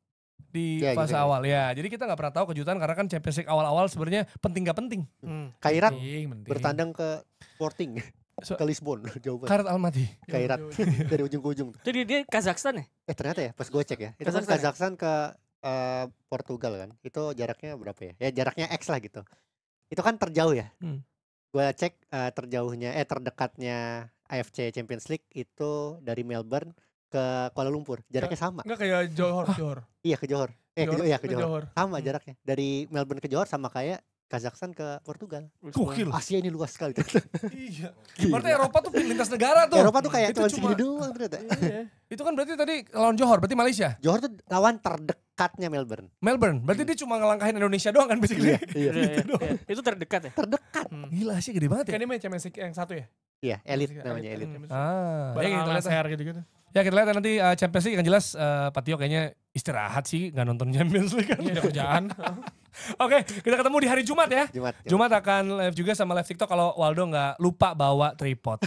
di Ya, fase gitu. awal ya. Jadi kita nggak pernah tahu kejutan, karena kan Champions League awal-awal sebenarnya penting nggak penting. Kairat penting. bertandang ke Sporting, ke Lisbon, jauh banget. Karat Almaty. Kairat dari ujung ke ujung. Itu dia Kazakhstan ya? Ternyata ya, pas gue cek ya, itu kan Kazakhstan ya? Kazakhstan ke Portugal kan, itu jaraknya berapa ya? Ya jaraknya X lah gitu. Itu kan terjauh ya. Gue cek terdekatnya AFC Champions League itu dari Melbourne ke Kuala Lumpur, jaraknya sama. Enggak kayak Johor. Iya ke Johor. Ke Johor. Sama jaraknya. Dari Melbourne ke Johor sama kayak Kazakhstan ke Portugal. Gokil. Asia ini luas sekali. Iya. Berarti Eropa tuh lintas negara tuh. Eropa tuh kayak Itu cuma segini doang ternyata. Itu kan berarti tadi lawan Johor, berarti Malaysia. Johor tuh lawan terdekatnya Melbourne. Melbourne, berarti dia cuma ngelangkahin Indonesia doang kan basically. Iya. Itu terdekat ya? Terdekat. Gila sih, gede banget ya. Kan dia main Champions League yang satu ya? Iya, elit namanya elit. Ya kita lihat share gitu-gitu. Ya kita lihat nanti Champions League kan jelas Pak Tio kayaknya istirahat sih, nggak nonton Champions League kan. Iya, ada kerjaan. Oke, kita ketemu di hari Jumat ya. Jumat. Jumat akan live juga sama live TikTok kalau Waldo nggak lupa bawa tripod.